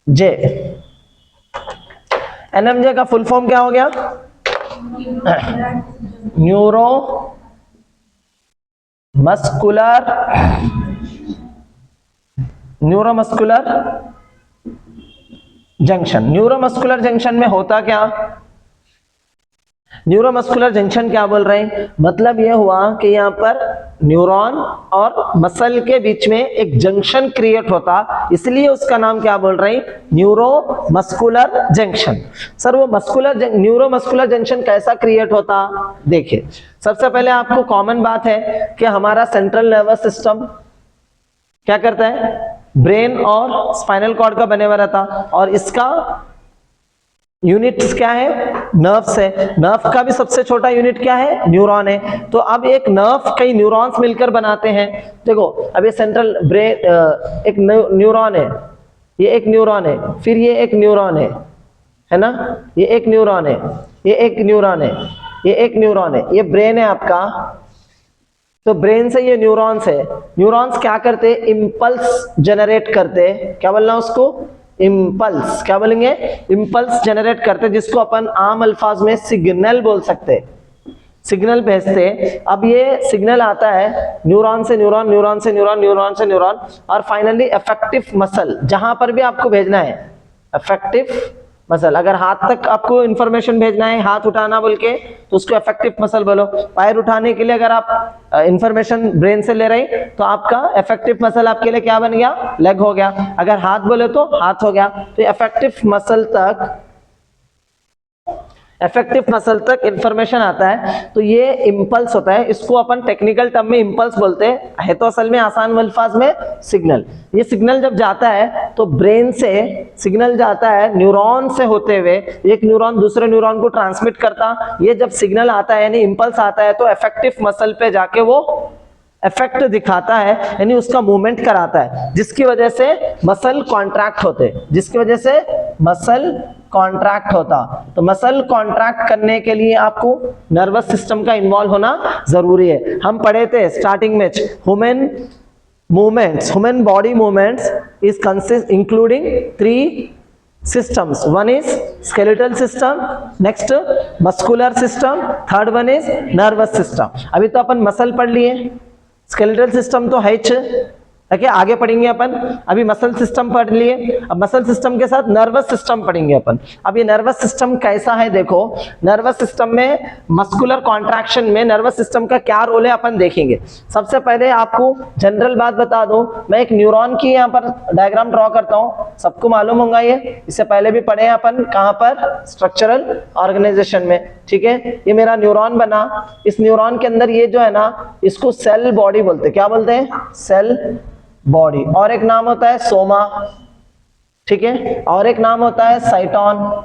जे। NMJ का full form क्या हो गया? Neuro muscular junction. Neuromuscular junction में होता क्या? न्यूरोमस्कुलर जंक्शन क्या बोल रहे हैं? मतलब यह हुआ कि यहाँ पर न्यूरॉन और मसल के बीच में एक जंक्शन क्रिएट होता, इसलिए उसका नाम क्या बोल रहे हैं? Neuromuscular junction. सर वो न्यूरोमस्कुलर जंक्शन कैसा क्रिएट होता? देखिए, सबसे पहले आपको कॉमन बात है कि हमारा सेंट्रल नर्वस सिस्टम क्या करता है? ब्रेन और स्पाइनल कॉर्ड का बने हुआ रहता, और इसका यूनिट्स क्या है? नर्व्स है। नर्व का भी सबसे छोटा यूनिट क्या है? न्यूरॉन है। तो अब एक नर्व कई न्यूरॉन्स मिलकर बनाते हैं। देखो, अब ये सेंट्रल ब्रेन एक न्यूरॉन है, ये एक न्यूरॉन है, फिर ये एक न्यूरॉन है ना, ये एक न्यूरॉन है, ये एक न्यूरॉन है, ये एक न्यूरॉन है, ये ब्रेन है आपका। तो ब्रेन से ये न्यूरॉन्स है। न्यूरॉन्स क्या करते? इम्पल्स जनरेट करते। क्या बोलना उसको? इम्पल्स। क्या बोलेंगे? इम्पल्स जनरेट करते, जिसको अपन आम अल्फाज में सिग्नल बोल सकते। सिग्नल भेजते। अब ये सिग्नल आता है न्यूरॉन से न्यूरॉन, न्यूरॉन से न्यूरॉन, न्यूरॉन से न्यूरॉन, और फाइनली अफेक्टिव मसल, जहां पर भी आपको भेजना है अफेक्टिव मसल। अगर हाथ तक आपको इंफॉर्मेशन भेजना है, हाथ उठाना बोल के, तो उसको अफेक्टिव मसल बोलो। पैर उठाने के लिए अगर आप इंफॉर्मेशन ब्रेन से ले रहे तो आपका अफेक्टिव मसल आपके लिए क्या बन गया? लेग हो गया। अगर हाथ बोले तो हाथ हो गया। तो अफेक्टिव मसल तक इंफॉर्मेशन आता है, तो ये इम्पल्स होता है। इसको अपन टेक्निकल टर्म में इम्पल्स बोलते हैं, तो असल में आसान अल्फाज में सिग्नल। ये सिग्नल जब जाता है तो ब्रेन से सिग्नल जाता है न्यूरॉन से होते हुए, एक न्यूरॉन दूसरे न्यूरॉन को ट्रांसमिट करता। ये जब सिग्नल आता है यानी इम्पल्स आता है, तो अफेक्टिव मसल पे जाके वो इफेक्ट दिखाता है, यानी उसका मूवमेंट कराता है, जिसकी वजह से मसल कॉन्ट्रैक्ट होते, जिसकी वजह से मसल कॉन्ट्रैक्ट होता। तो मसल कॉन्ट्रैक्ट करने के लिए आपको नर्वस सिस्टम का इन्वॉल्व होना जरूरी है। हम पढ़े थे स्टार्टिंग में human body movements is consist including 3 systems. One is skeletal system, next muscular system, third one is nervous system. अभी तो अपन मसल पढ़ लिए, स्केलेटल सिस्टम तो है, ओके, आगे पढ़ेंगे अपन। अभी मसल सिस्टम पढ़ लिए, अब मसल सिस्टम के साथ नर्वस सिस्टम पढ़ेंगे अपन। अब ये नर्वस सिस्टम कैसा है? देखो, नर्वस सिस्टम में मस्कुलर कॉन्ट्रैक्शन में नर्वस सिस्टम का क्या रोल है अपन देखेंगे। सबसे पहले आपको जनरल बात बता दूं, मैं एक न्यूरॉन की यहाँ पर डायग्राम ड्रॉ करता हूँ, सबको मालूम होगा ये, इससे पहले भी पढ़े हैं अपन। कहाँ पर? स्ट्रक्चरल ऑर्गेनाइजेशन में, ठीक है। ये मेरा न्यूरॉन बना, इस न्यूरॉन के अंदर ये जो है ना, इसको सेल बॉडी बोलते। क्या बोलते हैं? Cell body. और एक नाम होता है सोमा, ठीक है, और एक नाम होता है साइटोन।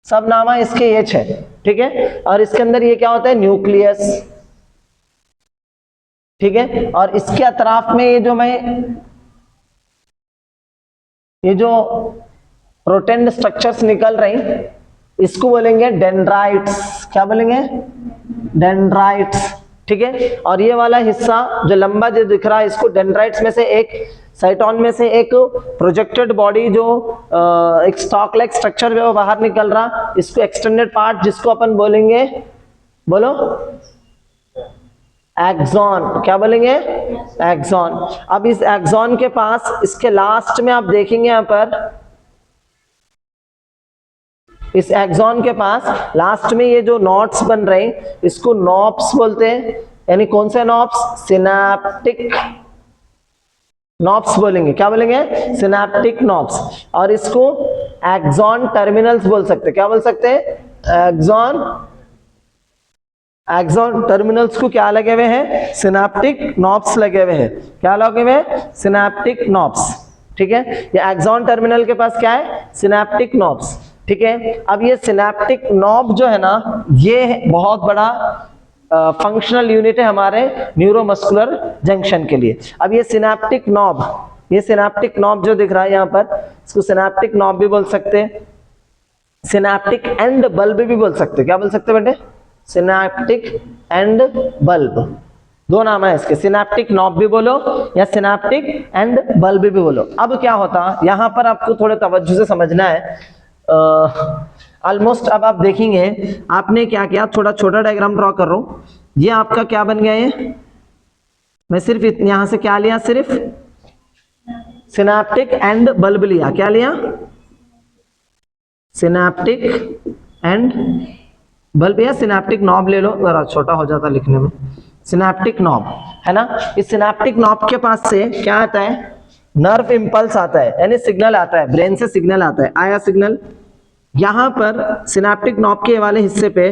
सब नाम है इसके ये 6, ठीक है। और इसके अंदर ये क्या होता है? न्यूक्लियस, ठीक है। और इसके अतराफ में ये जो प्रोटेंड स्ट्रक्चर्स निकल रही, इसको बोलेंगे डेंड्राइट्स। क्या बोलेंगे? डेंड्राइट्स, ठीक है। और ये वाला हिस्सा जो लंबा जो दिख रहा है, इसको डेंड्राइट्स में से एक, साइटोन में से एक प्रोजेक्टेड बॉडी जो एक स्टॉक लाइक स्ट्रक्चर जो बाहर निकल रहा, इसको एक्सटेंडेड पार्ट, जिसको अपन बोलेंगे, बोलो, एक्सॉन। क्या बोलेंगे? एक्सॉन। अब इस एक्सॉन के पास, इसके लास्ट में आप देखेंगे यहाँ पर, इस एक्सॉन के पास लास्ट में ये जो नॉट्स बन रहे हैं, इसको नॉप्स बोलते हैं। यानी कौन से नॉप्स? सिनैप्टिक नॉप्स बोलेंगे। क्या बोलेंगे? सिनैप्टिक नॉप्स। और इसको एक्सॉन टर्मिनल्स बोल सकते। क्या बोल सकते हैं? एक्सॉन टर्मिनल्स को क्या लगे हुए हैं? सिनैप्टिक नॉब्स लगे हुए हैं। क्या लगे हुए हैं? सिनैप्टिक नॉब्स, ठीक है। ये एक्सॉन टर्मिनल के पास क्या है? सिनैप्टिक नॉब्स, ठीक है। अब ये सिनैप्टिक नॉब जो है ना, ये बहुत बड़ा फंक्शनल यूनिट है हमारे न्यूरोमस्कुलर जंक्शन के लिए। अब ये सिनैप्टिक नॉब जो दिख रहा है यहाँ पर, इसको सिनैप्टिक नॉब भी बोल सकते हैं, सिनैप्टिक एंड बल्ब भी बोल सकते हैं। क्या बोल सकते हैं बेटे? सिनैप्टिक एंड बल्ब, दो नाम है इसके, सिनेप्टिक नॉब भी बोलो या सिनेप्टिक एंड बल्ब भी बोलो। अब क्या होता, यहां पर आपको थोड़े तवज्जो से समझना है। ऑलमोस्ट अब आप देखेंगे आपने क्या किया, थोड़ा छोटा डायग्राम ड्रॉ कर रहा हूं। ये आपका क्या बन गया, ये मैं सिर्फ यहां से क्या लिया, सिर्फ सिनेप्टिक एंड बल्ब लिया। क्या लिया, सिनेप्टिक एंड बल्ब या सिनेप्टिक नॉब ले लो, जरा छोटा हो जाता लिखने में। सिनेप्टिक नॉब है ना, इस सिनेप्टिक नॉब के पास से क्या आता है, नर्व इंपल्स आता है, यानी सिग्नल आता है, ब्रेन से सिग्नल आता है। आया सिग्नल, यहां पर सिनेप्टिक नॉब के वाले हिस्से पे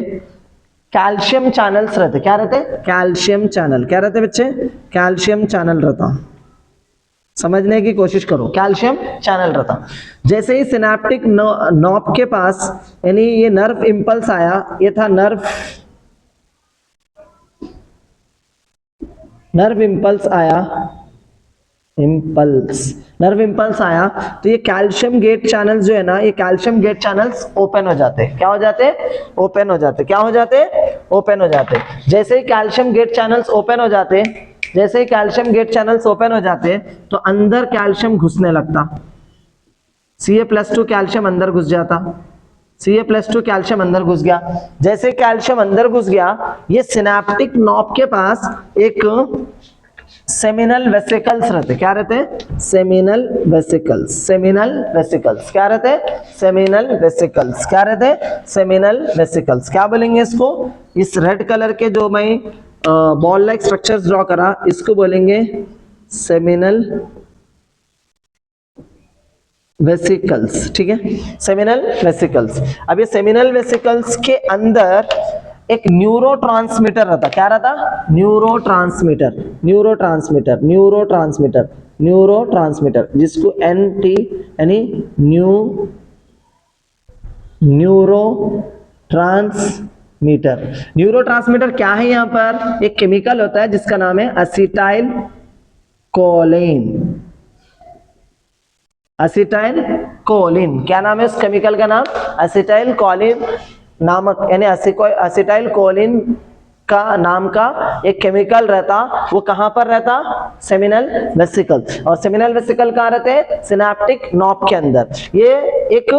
कैल्शियम चैनल्स रहते। क्या रहते, कैल्शियम चैनल। क्या रहते बच्चे, कैल्शियम चैनल रहता। समझने की कोशिश करो, कैल्शियम चैनल रहता। जैसे ही सिनेप्टिक नॉब के पास यानी ये नर्व इंपल्स आया, ये था नर्व इंपल्स आया, नर्व इंपल्स आया, तो ये कैल्शियम गेट चैनल्स जो है ना, ये कैल्शियम गेट चैनल्स ओपन हो जाते। क्या हो जाते, ओपन हो जाते। क्या हो जाते, ओपन हो जाते। जैसे ही कैल्शियम गेट चैनल्स ओपन हो जाते, जैसे ही कैल्शियम गेट चैनल्स ओपन हो जाते, तो अंदर कैल्शियम घुसने लगता। Ca+2 कैल्शियम अंदर घुस जाता, Ca+2 कैल्शियम अंदर घुस गया। जैसे कैल्शियम अंदर घुस गया, ये सिनेप्टिक नॉब के पास एक सेमिनल वेसिकल्स रहते। क्या रहते, सेमिनल वेसिकल्स। सेमिनल वेसिकल्स क्या रहते, सेमिनल वेसिकल्स। क्या रहते, सेमिनल वेसिकल्स। क्या बोलेंगे इसको, इस रेड कलर के जो मैं बॉल लाइक स्ट्रक्चर्स ड्रॉ करा, इसको बोलेंगे सेमिनल वेसिकल्स। ठीक है, सेमिनल वेसिकल्स। अब ये सेमिनल वेसिकल्स के अंदर एक न्यूरोट्रांसमीटर रहता। क्या रहता, न्यूरोट्रांसमीटर, न्यूरोट्रांसमीटर, न्यूरोट्रांसमीटर, न्यूरोट्रांसमीटर, जिसको NT यानी न्यूरोट्रांसमीटर। न्यूरोट्रांसमीटर क्या है, यहां पर एक केमिकल होता है जिसका नाम है असीटाइल कोलिन। असीटाइल कोलिन, क्या नाम है उस केमिकल का नाम, असीटाइल कोलिन नामक, यानी असीटाइल कोलिन का नाम का एक केमिकल रहता। वो कहां पर रहता, सेमिनल वेसिकल। और सेमिनल वेसिकल कहां रहते, सिनेप्टिक नॉब के अंदर। ये एक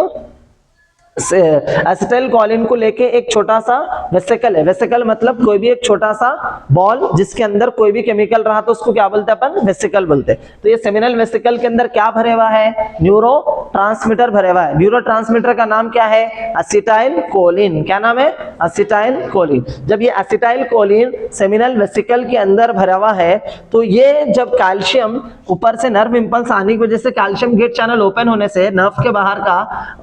एसिटाइल कोलिन को लेके एक छोटा सा वेसिकल है। वेसिकल मतलब कोई भी एक छोटा सा बॉल जिसके अंदर कोई भी केमिकल रहा तो उसको क्या बोलते हैं अपन, वेसिकल बोलते हैं। तो ये सेमिनल वेसिकल के अंदर क्या भरे हुआ है, न्यूरो ट्रांसमीटर भरे हुआ है। न्यूरो ट्रांसमीटर का नाम क्या है, एसिटाइल कोलिन। क्या नाम है, एसिटाइल कोलिन। जब ये एसिटाइल कोलिन सेमिनल वेसिकल के अंदर भरा हुआ है, तो ये जब कैल्शियम ऊपर से नर्व इंपल्स आने की वजह से कैल्शियम गेट चैनल ओपन होने से नर्व के बाहर का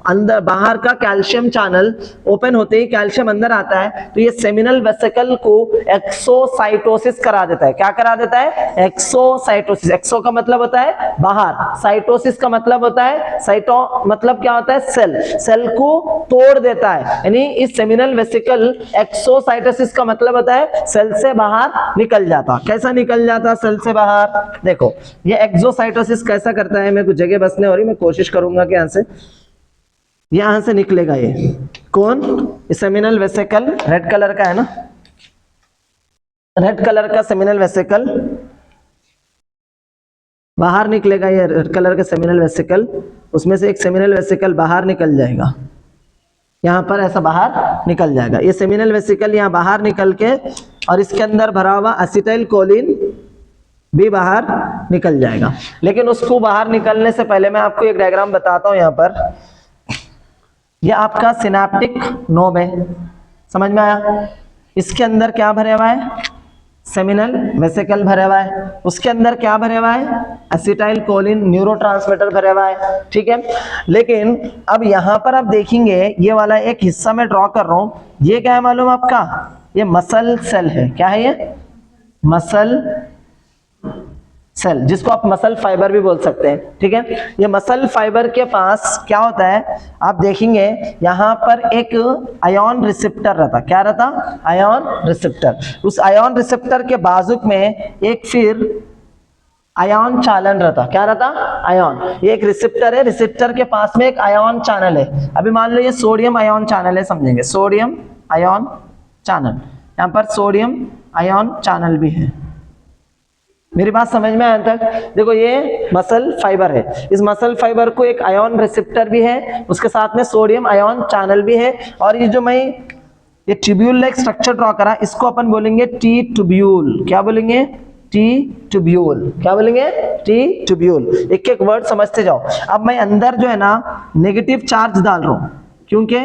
अंदर बाहर का कैल्शियम चैनल ओपन होते ही कैल्शियम अंदर आता है, तो ये सेमिनल वेसिकल को एक्सोसाइटोसिस करा देता है। क्या करा देता है, एक्सोसाइटोसिस। एक्सो का मतलब होता है बाहर, साइटोसिस का मतलब होता है, साइटो मतलब क्या होता है, सेल। सेल को तोड़ देता है, यानी इस सेमिनल वेसिकल एक्सोसाइटोसिस का मतलब होता है सेल से बाहर निकल जाता। कैसा निकल जाता सेल से बाहर, देखो ये एक्सोसाइटोसिस कैसा करता है। मेरे को जगह बसने हो रही, मैं कोशिश करूंगा कि यहां से निकलेगा। ये कौन, सेमिनल वेसिकल रेड कलर का है ना, रेड कलर का सेमिनल वेसिकल बाहर निकलेगा। ये रेड कलर का सेमिनल वेसिकल, उसमें से एक सेमिनल वेसिकल बाहर निकल जाएगा, यहां पर ऐसा बाहर निकल जाएगा। ये सेमिनल वेसिकल यहां बाहर निकल के और इसके अंदर भरा हुआ एसिटाइल कोलिन भी बाहर निकल जाएगा। लेकिन उसको बाहर निकलने से पहले मैं आपको एक डायग्राम बताता हूं। यहां पर ये आपका सिनेप्टिक नोब है, समझ में आया। इसके अंदर क्या भरे हुआ है, सेमिनल वेसिकल भरे हुआ है। उसके अंदर क्या भरे हुआ है, एसिटाइल कोलिन न्यूरोट्रांसमीटर भरे हुआ है। ठीक है, लेकिन अब यहां पर आप देखेंगे ये वाला एक हिस्सा मैं ड्रॉ कर रहा हूं, ये क्या है मालूम आपका, ये मसल सेल है। क्या है ये, मसल सेल, जिसको आप मसल फाइबर भी बोल सकते हैं। ठीक है, ये मसल फाइबर के पास क्या होता है, आप देखेंगे यहां पर एक आयन रिसेप्टर रहता। क्या रहता, आयन रिसेप्टर। उस आयन रिसेप्टर के बाजू में एक फिर आयन चालन रहता। क्या रहता, आयन। ये एक रिसेप्टर है, रिसेप्टर के पास में एक आयन चैनल है। अभी मान लो ये सोडियम आयन चैनल है, समझेंगे, सोडियम आयन चैनल। यहां पर सोडियम आयन चैनल भी है। मेरी बात समझ में आया तक? देखो ये मसल फाइबर है, इस मसल फाइबर को एक आयन रिसेप्टर भी है, उसके साथ में सोडियम आयन चैनल भी है, और ये जो मैं ये ट्यूब्यूल लाइक स्ट्रक्चर ड्रॉ करा, इसको अपन बोलेंगे टी ट्यूब्यूल। क्या बोलेंगे? T tubule. क्या बोलेंगे? T tubule. एक एक वर्ड समझते जाओ। अब मैं अंदर जो है ना नेगेटिव चार्ज डाल रहा हूं, क्योंकि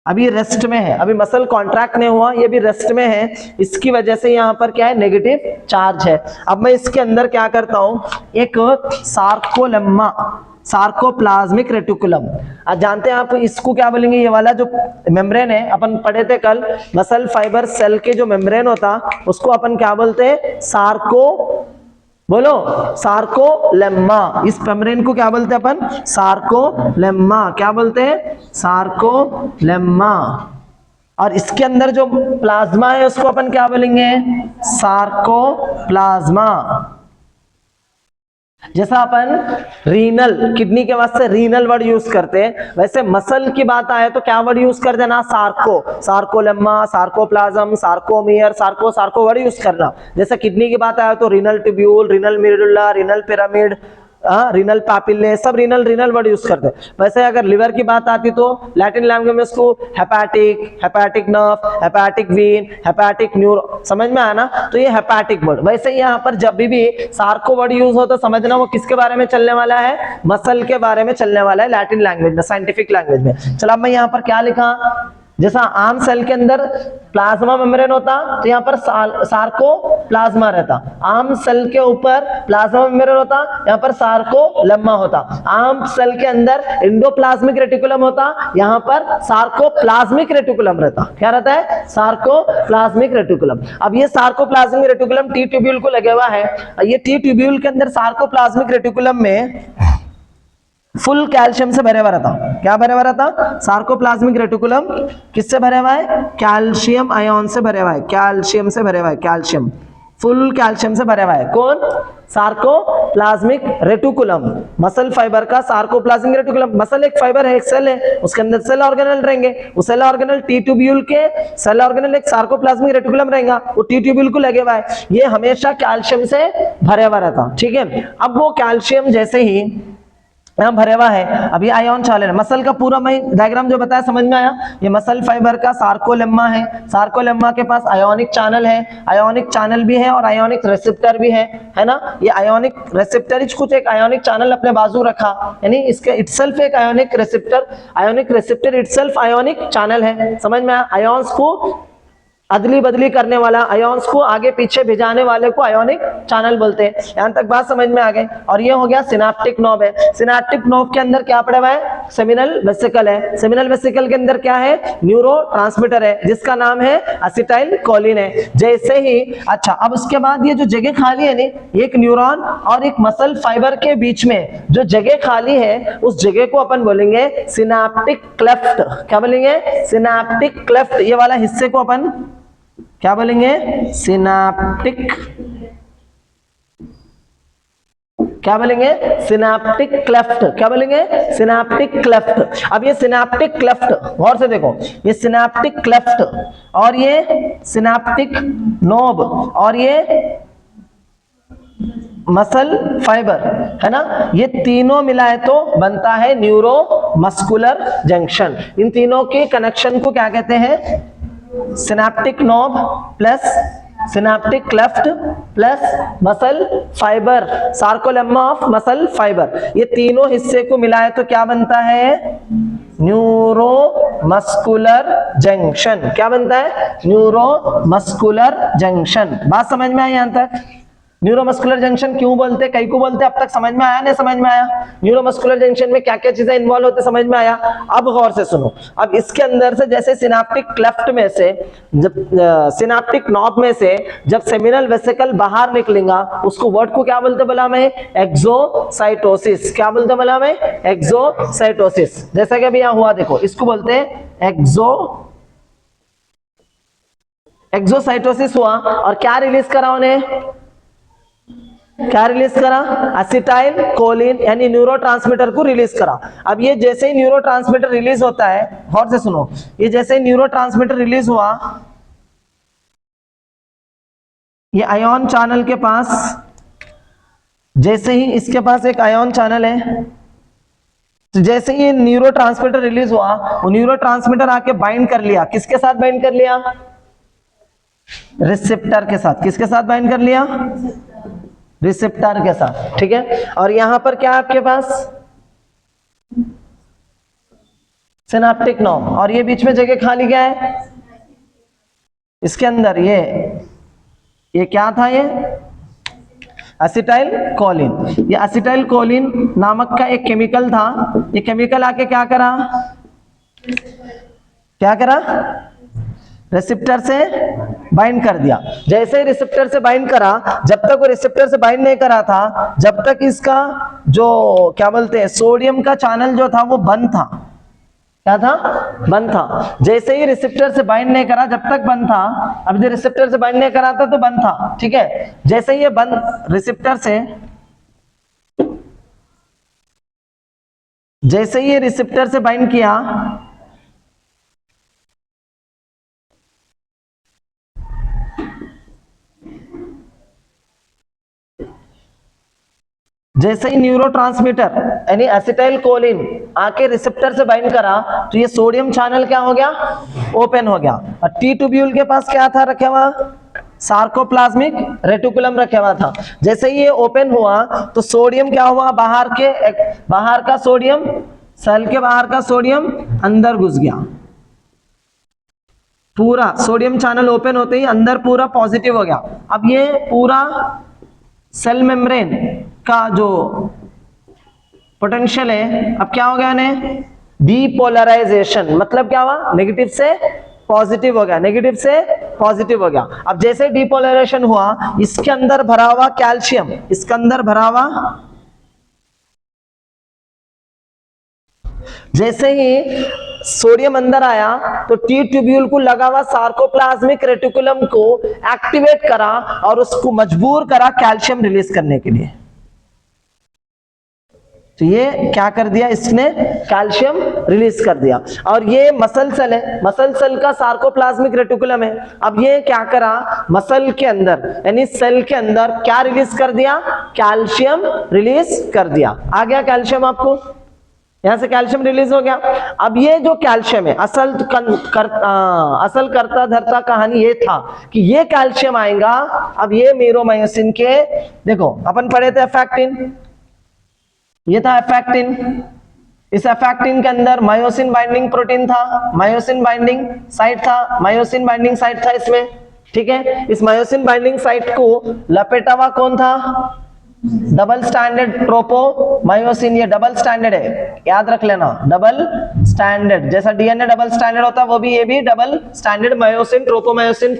अभी रेस्ट में है, अभी मसल कॉन्ट्रैक्ट नहीं हुआ, ये भी रेस्ट में है, इसकी वजह से यहाँ पर क्या है? नेगेटिव चार्ज है। अब मैं इसके अंदर क्या करता हूं, एक सार्कोलेम्मा, सार्कोप्लाज्मिक रेटिकुलम, जानते हैं आप इसको क्या बोलेंगे? ये वाला जो मेम्ब्रेन है, अपन पढ़े थे कल, मसल फाइबर सेल के जो मेम्ब्रेन होता उसको अपन क्या बोलते हैं? बोलो, सार्कोलेम्मा। इस मेम्ब्रेन को क्या बोलते हैं अपन? सार्कोलेम्मा। क्या बोलते हैं? सार्कोलेम्मा। और इसके अंदर जो प्लाज्मा है उसको अपन क्या बोलेंगे? सार्कोप्लाज्मा। जैसा अपन रीनल, किडनी के वास्ते रीनल वर्ड यूज करते हैं, वैसे मसल की बात आए तो क्या वर्ड यूज कर देना? Sarco, sarcolemma, sarcoplasm, sarcomere, sarco word use करना। जैसे किडनी की बात आए तो renal tubule, renal medulla, renal pyramid, renal papillae, सब रीनल वर्ड यूज करते हैं। वैसे अगर लिवर की बात आती तो लैटिन लैंग्वेज में उसको hepatic nerve, hepatic vein, hepatic neuro, समझ में आया ना? तो ये हेपाटिक वर्ड। वैसे यहाँ पर जब भी सार्को वर्ड यूज हो तो समझना वो किसके बारे में चलने वाला है? मसल के बारे में चलने वाला है, लैटिन लैंग्वेज में, साइंटिफिक लैंग्वेज में। चलो अब मैं यहाँ पर क्या लिखा, जैसा आम सेल के अंदर प्लाज्मा मेम्ब्रेन होता तो यहाँ पर सार्कोप्लाज्मा रहता, आम सेल के ऊपर प्लाज्मा मेम्ब्रेन होता, यहाँ पर सार्कोलेम्मा होता। आम सेल के अंदर एंडोप्लाज्मिक रेटिकुलम होता, यहाँ पर सार्कोप्लाज्मिक रेटिकुलम रहता। क्या रहता है? Sarcoplasmic reticulum. अब ये सार्कोप्लाज्मिक रेटिकुलम टी ट्यूब्यूल को लगे हुआ है। ये टी ट्यूब्यूल के अंदर सार्कोप्लाज्मिक रेटिकुलम में फुल कैल्शियम से भरे हुआ रहता। क्या भरे हुआ रहता? सार्कोप्लाज्मिक रेटिकुलम किससे भरे हुआ है? कैल्शियम आयन से भरे हुआ है, कैल्शियम से भरे हुआ है, कैल्शियम, फुल कैल्शियम से भरे हुआ है। कौन? सार्कोप्लाज्मिक रेटिकुलम, मसल फाइबर का सार्कोप्लाज्मिक रेटिकुलम। मसल एक फाइबर है, एक सेल है, उसके अंदर सेल ऑर्गेनल रहेंगे, वो सेल ऑर्गेनल टी ट्यूब्यूल के सेल ऑर्गेनल एक सार्कोप्लाज्मिक रेटिकुलम रहेगा, वो टी ट्यूब्यूल को लगे हुआ है। ये हमेशा कैल्शियम से भरे हुआ रहता। ठीक है, अब वो कैल्शियम जैसे ही यहाँ भरे हुआ है, अभी आयन चैनल, मसल का पूरा मैं डायग्राम जो बताया समझ में आया? ये मसल फाइबर का सार्कोलेम्मा है, सार्कोलेम्मा के पास आयोनिक चैनल है, आयोनिक चैनल भी है और आयोनिक रिसेप्टर भी है ना? ये आयोनिक रिसेप्टर कुछ एक आयोनिक चैनल अपने बाजू रखा, यानी इसके इटसेल्फ एक ionic receptor itself ionic channel है। समझ में आया? आयन्स को अदली बदली करने वाला, आयन्स को आगे पीछे भिजाने वाले को आयोनिक चैनल बोलते हैं। यहां तक बात समझ में आ गई। और ये हो गया सिनेप्टिक नोब है। सिनेप्टिक नोब के अंदर क्या पड़ा हुआ है? सेमिनल वेसिकल है। सेमिनल वेसिकल के अंदर क्या है? न्यूरोट्रांसमीटर है, जिसका नाम है असिटाइल कोलिन है। जैसे ही अच्छा, अब उसके बाद ये जो जगह खाली है नी, एक न्यूरॉन और एक मसल फाइबर के बीच में जो जगह खाली है, उस जगह को अपन बोलेंगे सिनेप्टिक क्लेफ्ट। क्या बोलेंगे? Synaptic cleft. ये वाला हिस्से को अपन क्या बोलेंगे? सिनेप्टिक, क्या बोलेंगे? Synaptic cleft. क्या बोलेंगे? Synaptic cleft. अब ये सिनेप्टिक क्लेफ्ट गौर से देखो, ये सिनेप्टिक क्लेफ्ट और ये सिनेप्टिक नोब और ये मसल फाइबर है ना, ये तीनों मिलाए तो बनता है न्यूरो मस्कुलर जंक्शन। इन तीनों के कनेक्शन को क्या कहते हैं? Synaptic knob plus synaptic cleft plus muscle fibre, sarcolemma of muscle fibre, ये तीनों हिस्से को मिलाए तो क्या बनता है? Neuromuscular junction. क्या बनता है? Neuromuscular junction. बात समझ में आई यहां तक? न्यूरोमस्कुलर जंक्शन क्यों बोलते, कई को बोलते, अब तक समझ में आया? नहीं समझ में आया? न्यूरोमस्कुलर जंक्शन में क्या क्या चीजें इन्वॉल्व होते समझ में आया? अब गौर से सुनो। अब इसके अंदर से जैसे सिनेप्टिक क्लेफ्ट में से, जब सिनेप्टिक नॉब में से जब सेमिनल वेसिकल बाहर निकलेगा, उसको वर्ड को क्या बोलते बोला मैं? एक्सोसाइटोसिस। क्या बोलते बोला मैं? एक्सोसाइटोसिस। जैसा कि अभी यहाँ हुआ देखो, इसको बोलते हैं एक्सोसाइटोसिस हुआ। और क्या रिलीज करा उन्हें? क्या रिलीज करा? असिटाइल कोलिन यानी न्यूरोट्रांसमीटर को रिलीज करा। अब ये जैसे ही न्यूरोट्रांसमीटर रिलीज होता है, गौर से सुनो, ये जैसे ही न्यूरोट्रांसमीटर रिलीज हुआ ये आयन चैनल के पास, जैसे ही इसके पास एक आयन चैनल है, तो जैसे ही न्यूरोट्रांसमीटर रिलीज हुआ, वो न्यूरोट्रांसमीटर आके बाइंड कर लिया, किसके साथ बाइंड कर लिया? रिसेप्टर के साथ। किसके साथ बाइंड कर लिया? रिसेप्टर के साथ, ठीक है। और यहां पर क्या आपके पास? Synaptic norm. और ये बीच में जगह खाली क्या है? इसके अंदर ये क्या था? ये एसिटाइल कोलिन। ये एसिटाइल कोलिन नामक का एक केमिकल था। ये केमिकल आके क्या करा? रिसेप्टर से बाइंड कर दिया। जैसे ही रिसेप्टर से बाइंड करा, जब तक वो रिसेप्टर से बाइंड नहीं करा था, जब तक इसका जो क्या बोलते हैं सोडियम का चैनल जो था वो बंद था। क्या था? बंद था। जैसे ही रिसेप्टर से बाइंड नहीं करा, जब तक बंद था। अब जो रिसेप्टर से बाइंड नहीं करा था तो बंद था, ठीक है। जैसे ही ये बंद रिसेप्टर से, जैसे ही ये रिसेप्टर से बाइंड किया, जैसे ही न्यूरोट्रांसमीटर यानी एसिटाइल कोलिन आके रिसेप्टर से बाइंड करा, तो ये सोडियम चैनल क्या हो गया? ओपन हो गया। और टी ट्यूब्यूल के पास क्या था रखा हुआ? सार्कोप्लाज्मिक रेटिकुलम रखा हुआ था। जैसे ही ये ओपन हुआ तो सोडियम क्या हुआ? बाहर का सोडियम, सेल के बाहर का सोडियम अंदर घुस गया। पूरा सोडियम चैनल ओपन होते ही अंदर पूरा पॉजिटिव हो गया। अब ये पूरा सेल मेम्ब्रेन का जो पोटेंशियल है, अब क्या हो गया? ने डीपोलराइजेशन। मतलब क्या हुआ? नेगेटिव से पॉजिटिव हो गया, नेगेटिव से पॉजिटिव हो गया। अब जैसे डीपोलराइजेशन हुआ, इसके अंदर भरा हुआ कैल्शियम, इसके अंदर भरा हुआ, जैसे ही सोडियम अंदर आया तो टी ट्यूब्यूल को लगा हुआ सार्कोप्लाज्मिक रेटिकुलम को एक्टिवेट करा और उसको मजबूर करा कैल्शियम रिलीज करने के लिए। तो ये क्या कर दिया? इसने कैल्शियम रिलीज कर दिया। और ये मसल सेल है, मसल सेल का सार्कोप्लाज्मिक रेटिकुलम है। अब ये क्या करा? मसल के अंदर यानी सेल के अंदर क्या रिलीज कर दिया? कैल्शियम रिलीज कर दिया। आ गया कैल्शियम आपको? यहां से कैल्शियम रिलीज हो गया। अब ये जो कैल्शियम है, असल करता धरता कहानी ये था कि ये कैल्शियम आएगा। अब ये मीरोमायोसिन के, देखो अपन पढ़े थे एफेक्टिन, ये था एफेक्टिन। इस एफेक्टिन के अंदर मायोसिन बाइंडिंग प्रोटीन था, मायोसिन बाइंडिंग साइट था, मायोसिन बाइंडिंग साइट था इसमें, ठीक है। इस मायोसिन बाइंडिंग साइट को लपेटा हुआ कौन था? Double standard tropomyosin. ये डबल स्टैंडर्ड है, याद रख लेना, डबल स्टैंडर्ड। जैसा डीएनए डबल स्टैंडर्ड होता है, वो भी ये भी double standard myosin tropomyosin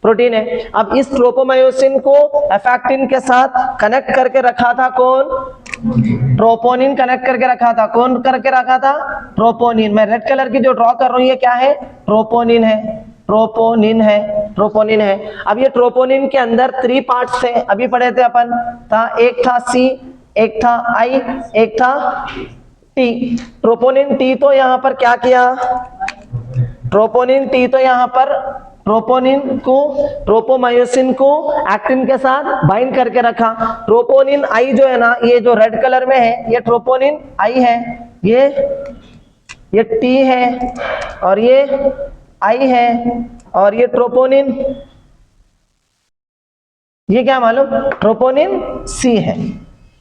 protein है। अब इस ट्रोपोमायोसिन को एफेक्टिन के साथ कनेक्ट करके रखा था कौन? ट्रोपोनिन कनेक्ट करके रखा था। कौन करके रखा था? ट्रोपोनिन। मैं रेड कलर की जो ड्रॉ कर रहा हूं ये क्या है? ट्रोपोनिन है, ट्रोपोनिन है, ट्रोपोनिन है। अब ये ट्रोपोनिन के अंदर 3 पार्ट्स थे, अभी पढ़े थे अपन, था एक था सी, एक था आई, एक था टी। ट्रोपोनिन टी तो यहां पर क्या किया? ट्रोपोनिन टी तो यहां पर ट्रोपोनिन को, ट्रोपोमायोसिन को एक्टिन के साथ बाइंड करके रखा। ट्रोपोनिन आई जो है ना, ये जो रेड कलर में है, ये ट्रोपोनिन आई है, ये टी है और ये आई है, और ये ट्रोपोनिन, ये क्या मालूम? ट्रोपोनिन सी है।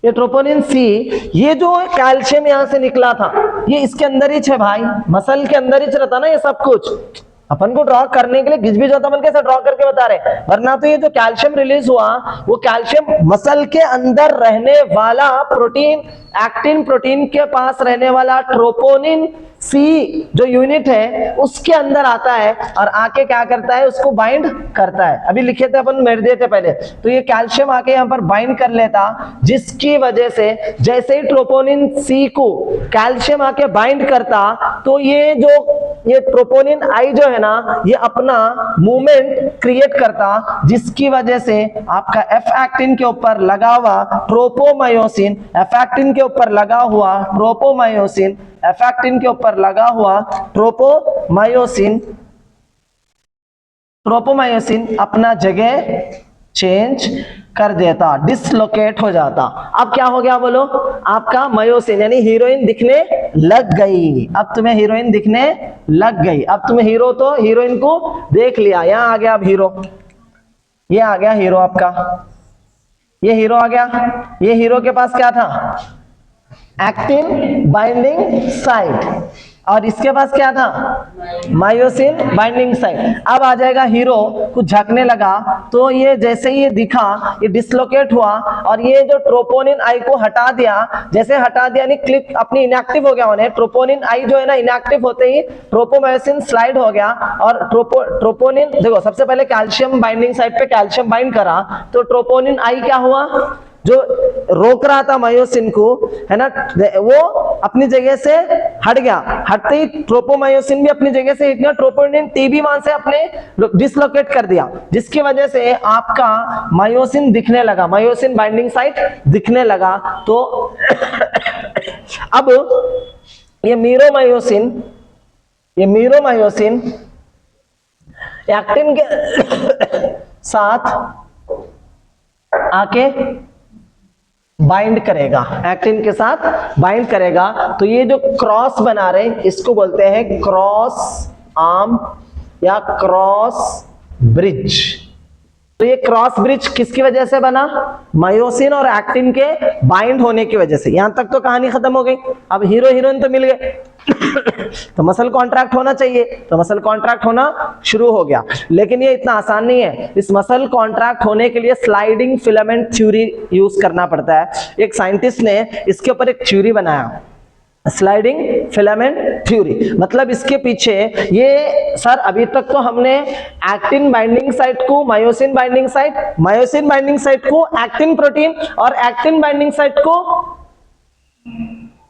ये ट्रोपोनिन सी, ये जो कैल्शियम यहां से निकला था, ये इसके अंदर ही है भाई, मसल के अंदर ही रहता ना ये सब कुछ। अपन को ड्रॉ करने के लिए घिच होता, अपन कैसे ड्रॉ करके बता रहे, वरना तो ये जो कैल्शियम रिलीज हुआ, वो कैल्शियम मसल के अंदर रहने वाला प्रोटीन, एक्टिन प्रोटीन के पास रहने वाला ट्रोपोनिन सी जो यूनिट है उसके अंदर आता है और आके क्या करता है? उसको बाइंड करता है। अभी लिखे थे अपन, मेरे दिए थे पहले, तो ये कैल्शियम आके यहाँ पर बाइंड कर लेता, जिसकी वजह से जैसे ही ट्रोपोनिन सी को कैल्शियम आके बाइंड करता, तो ये ट्रोपोनिन आई जो है ना, ये अपना मूवमेंट क्रिएट करता, जिसकी वजह से आपका एफ एक्टिन के ऊपर लगा हुआ ट्रोपोमायोसिन, एफेक्टिन के ऊपर लगा हुआ ट्रोपोमायोसिन, एफेक्टिन के ऊपर लगा हुआ ट्रोपोमायोसिन अपना जगह चेंज कर देता, डिसलोकेट हो जाता। अब क्या हो गया बोलो, आपका मायोसिन यानी हीरोइन दिखने लग गई। अब तुम्हें हीरोइन दिखने लग गई। अब तुम्हें हीरो तो हीरोइन को देख लिया, यहां आ गया अब हीरो, ये आ गया हीरो आपका, ये हीरो आ गया। ये हीरो के पास क्या था, एक्टिन बाइंडिंग साइट, और इसके पास क्या था, मायोसिन बाइंडिंग साइट। अब आ जाएगा हीरो, कुछ झकने लगा तो ये जैसे ही ये दिखा, ये डिसलोकेट हुआ और ये जो ट्रोपोनिन आई को हटा दिया, जैसे हटा दिया यानी क्लिक अपनी इनएक्टिव हो गया उन्हें। ट्रोपोनिन आई जो है ना, इनएक्टिव होते ही ट्रोपोमायोसिन स्लाइड हो गया और ट्रोपोनिन देखो, सबसे पहले कैल्शियम बाइंडिंग साइट पे कैल्शियम बाइंड करा तो ट्रोपोनिन आई क्या हुआ, जो रोक रहा था मायोसिन को, है ना, वो अपनी जगह से हट गया। हटते ही ट्रोपोमायोसिन भी अपनी जगह से हट गया, ट्रोपोनिन टी भी वहां से अपने डिसलोकेट कर दिया, जिसकी वजह से आपका मायोसिन दिखने लगा, मायोसिन बाइंडिंग साइट दिखने लगा। तो अब ये मीरोमायोसिन एक्टिन के साथ आके बाइंड करेगा, एक्टिन के साथ बाइंड करेगा। तो ये जो क्रॉस बना रहे हैं इसको बोलते हैं क्रॉस आर्म या क्रॉस ब्रिज। तो ये क्रॉस ब्रिज किसकी वजह से बना, मायोसिन और एक्टिन के बाइंड होने की वजह से। यहां तक तो कहानी खत्म हो गई। अब हीरो हीरोइन तो मिल गए तो मसल कॉन्ट्रैक्ट होना चाहिए, तो मसल कॉन्ट्रैक्ट होना शुरू हो गया। लेकिन ये इतना आसान नहीं है। इस मसल कॉन्ट्रैक्ट होने के लिए स्लाइडिंग फिलामेंट थ्योरी यूज करना पड़ता है। एक साइंटिस्ट ने इसके ऊपर एक थ्योरी बनाया, स्लाइडिंग फिलामेंट थ्योरी। मतलब इसके पीछे ये, सर अभी तक तो हमने एक्टिन बाइंडिंग साइट को myosin binding site, myosin binding site को एक्टिन प्रोटीन और एक्टिन बाइंडिंग साइट को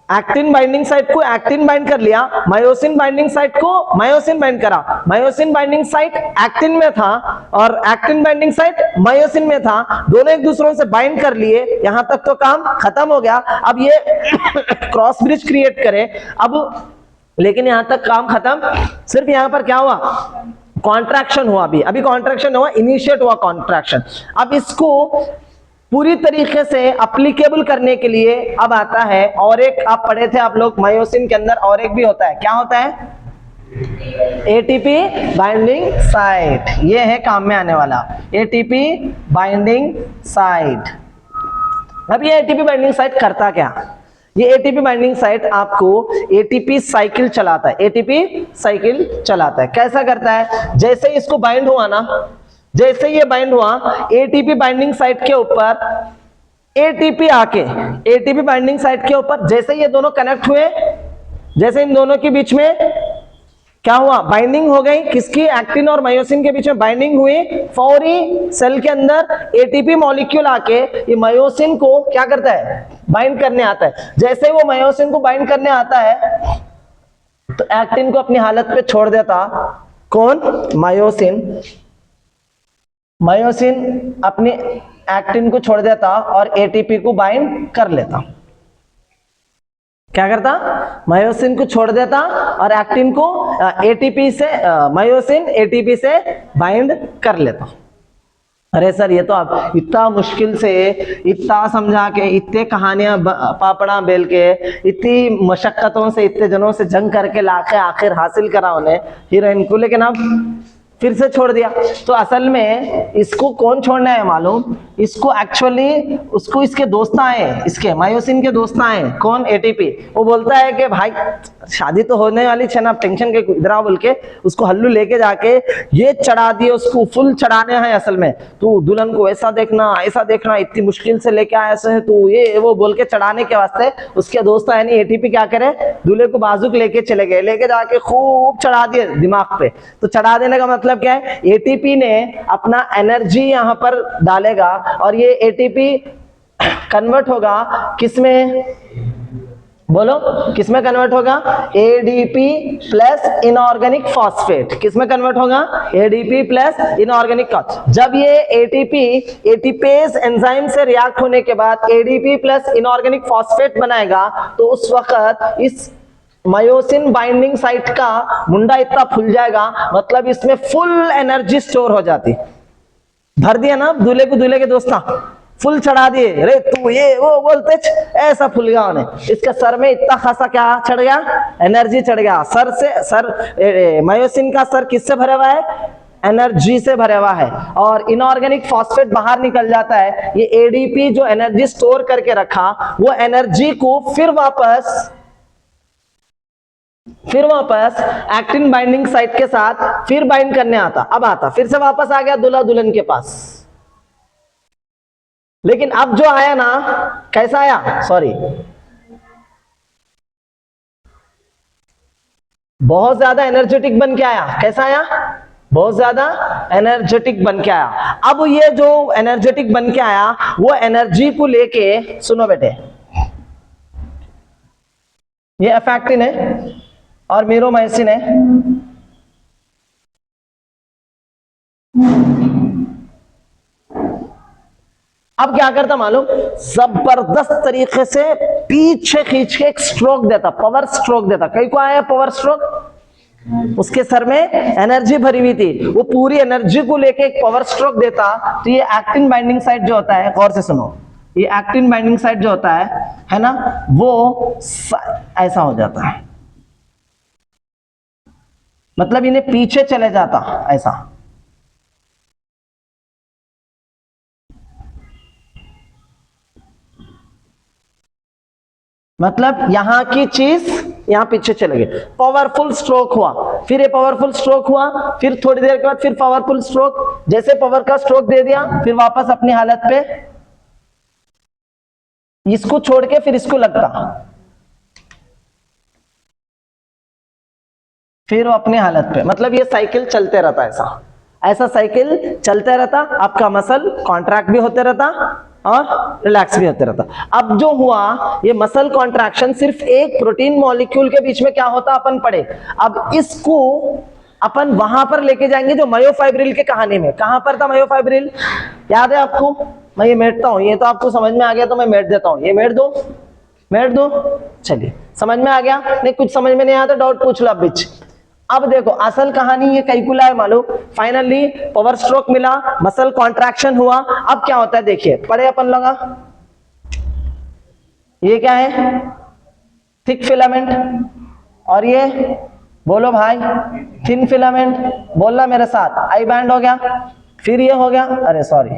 एक्टिन बाइंडिंग साइट को एक्टिन बाइंड कर लिया, मायोसिन बाइंडिंग साइट को मायोसिन बाइंड करा। मायोसिन बाइंडिंग साइट एक्टिन में था और एक्टिन बाइंडिंग साइट मायोसिन में था, दोनों एक दूसरों से बाइंड कर लिए। यहां तक तो काम खत्म हो गया। अब ये क्रॉस ब्रिज क्रिएट करे। अब लेकिन यहां तक काम खत्म, सिर्फ यहां पर क्या हुआ, कॉन्ट्रैक्शन हुआ। अभी कॉन्ट्रैक्शन हुआ, इनिशिएट हुआ कॉन्ट्रैक्शन। अब इसको पूरी तरीके से एप्लीकेबल करने के लिए अब आता है और एक, आप पढ़े थे आप लोग मायोसिन के अंदर और एक भी होता है, क्या होता है, एटीपी बाइंडिंग साइट। ये है काम में आने वाला एटीपी बाइंडिंग साइट। अब ये एटीपी बाइंडिंग साइट करता क्या, ये एटीपी बाइंडिंग साइट आपको एटीपी साइकिल चलाता है, एटीपी साइकिल चलाता है। कैसा करता है, जैसे इसको बाइंड हुआ ना, जैसे ये बाइंड हुआ एटीपी बाइंडिंग साइट के ऊपर, एटीपी आके एटीपी बाइंडिंग साइट के ऊपर जैसे ये दोनों कनेक्ट हुए, जैसे इन दोनों के बीच में क्या हुआ, बाइंडिंग हो गई। किसकी, एक्टिन और मायोसिन के बीच में बाइंडिंग हुई। फौरी सेल के अंदर एटीपी मॉलिक्यूल आके ये मायोसिन को क्या करता है, बाइंड करने आता है। जैसे वो मायोसिन को बाइंड करने आता है तो एक्टिन को अपनी हालत पे छोड़ देता। कौन, मायोसिन। मायोसिन अपने एक्टिन को छोड़ देता और एटीपी को बाइंड कर लेता। क्या करता, मायोसिन को छोड़ देता और एक्टिन को एटीपी से, मायोसिन एटीपी से बाइंड कर लेता। अरे सर ये तो आप इतना मुश्किल से, इतना समझा के, इतने कहानियां पापड़ा बेल के, इतनी मशक्कतों से, इतने जनों से जंग करके लाके आखिर हासिल करा उन्हें हीरोइन को, लेकिन अब फिर से छोड़ दिया। तो असल में इसको कौन छोड़ना है मालूम, इसको एक्चुअली उसको इसके दोस्त आए, इसके मायोसिन के दोस्त आए। कौन, एटीपी। वो बोलता है कि भाई शादी तो होने वाली है ना, टेंशन के इधर आओ बोल के उसको हल्लू लेके जाके ये चढ़ा दिए, उसको फुल चढ़ाने हैं। असल में तू दुल्हन को ऐसा देखना, ऐसा देखना, इतनी मुश्किल से लेके आया ऐसे तू, ये वो बोल के चढ़ाने के वास्ते उसके दोस्त यानी एटीपी क्या करे, दूल्हे को बाजुक लेके चले गए, लेके जाके खूब चढ़ा दिए दिमाग पे। तो चढ़ा देने का मतलब क्या है, एटीपी ने अपना एनर्जी यहां पर डालेगा और ये एटीपी कन्वर्ट होगा किसमें, बोलो किसमें कन्वर्ट होगा, एडीपी प्लस इनऑर्गेनिक फॉस्फेट। किसमें कन्वर्ट होगा, एडीपी प्लस इनऑर्गेनिक। जब ये एटीपी एटीपेज एंजाइम से रिएक्ट होने के बाद एडीपी प्लस इनऑर्गेनिक फॉस्फेट बनाएगा, तो उस वक्त इस मायोसिन बाइंडिंग साइट का मुंडा इतना फुल जाएगा, मतलब इसमें फुल एनर्जी स्टोर हो जाती। भर दिया ना दूल्हे को, दूल्हे के दोस्ता फुल चढ़ा दिए, अरे तू ये वो बोलते ऐसा फुल गया उन्हें। इसका सर में इतना खासा क्या चढ़ गया, एनर्जी चढ़ गया। सर से सर मायोसिन का सर किससे भरा हुआ है, एनर्जी से भरा हुआ है। और इनऑर्गेनिक फॉस्फेट बाहर निकल जाता है। ये एडीपी जो एनर्जी स्टोर करके रखा, वो एनर्जी को फिर वापस एक्टिन बाइंडिंग साइट के साथ फिर बाइंड करने आता, अब आता फिर से वापस आ गया दूल्हा दुल्हन के पास। लेकिन अब जो आया ना, कैसा आया, सॉरी, बहुत ज्यादा एनर्जेटिक बन के आया। कैसा आया, बहुत ज्यादा एनर्जेटिक बन के आया। अब ये जो एनर्जेटिक बन के आया, वो एनर्जी को लेके, सुनो बेटे, ये एफेक्टिन है और मीरोमाइसिन है। अब क्या करता मालूम, जबरदस्त तरीके से पीछे खींच के एक स्ट्रोक देता, पावर स्ट्रोक देता। कई को आया पावर स्ट्रोक, उसके सर में एनर्जी भरी हुई थी, वो पूरी एनर्जी को लेके एक पावर स्ट्रोक देता। तो ये एक्टिन बाइंडिंग साइट जो होता है, गौर से सुनो, ये एक्टिन बाइंडिंग साइट जो होता है ना, वो ऐसा हो जाता है, मतलब इन्हें पीछे चले जाता ऐसा। मतलब यहां की चीज यहां पीछे चले गई। पावरफुल स्ट्रोक हुआ, फिर ये पावरफुल स्ट्रोक हुआ, फिर थोड़ी देर के बाद फिर पावरफुल स्ट्रोक। जैसे पावर का स्ट्रोक दे दिया, फिर वापस अपनी हालत पे, इसको छोड़ के फिर इसको लगता, फिर वो अपनी हालत पे। मतलब ये साइकिल चलते रहता, ऐसा साइकिल चलते रहता। आपका मसल कॉन्ट्रैक्ट भी होते रहता और रिलैक्स भी होते रहता। अब जो हुआ, ये मसल कॉन्ट्रैक्शन सिर्फ एक प्रोटीन मॉलिक्यूल के बीच में क्या होता अपन पढ़े। अब इसको अपन वहां पर लेके जाएंगे जो मायोफाइब्रिल के कहानी में। कहां पर था मायोफाइब्रिल, याद है आपको? मैं ये मेटता हूं, ये तो आपको समझ में आ गया तो मैं मेट देता हूं। ये मेट दो, चलिए समझ में आ गया। नहीं कुछ समझ में नहीं आया तो डाउट पूछ लो आप बीच। अब देखो असल कहानी ये कैकुला है मालूम। फाइनली पावर स्ट्रोक मिला, मसल कॉन्ट्रैक्शन हुआ। अब क्या होता है देखिए, पढ़े अपन लगा, ये क्या है, थिक फिलामेंट, और ये बोलो भाई थिन फिलामेंट। बोलना मेरे साथ, आई बैंड हो गया, फिर ये हो गया, अरे sorry,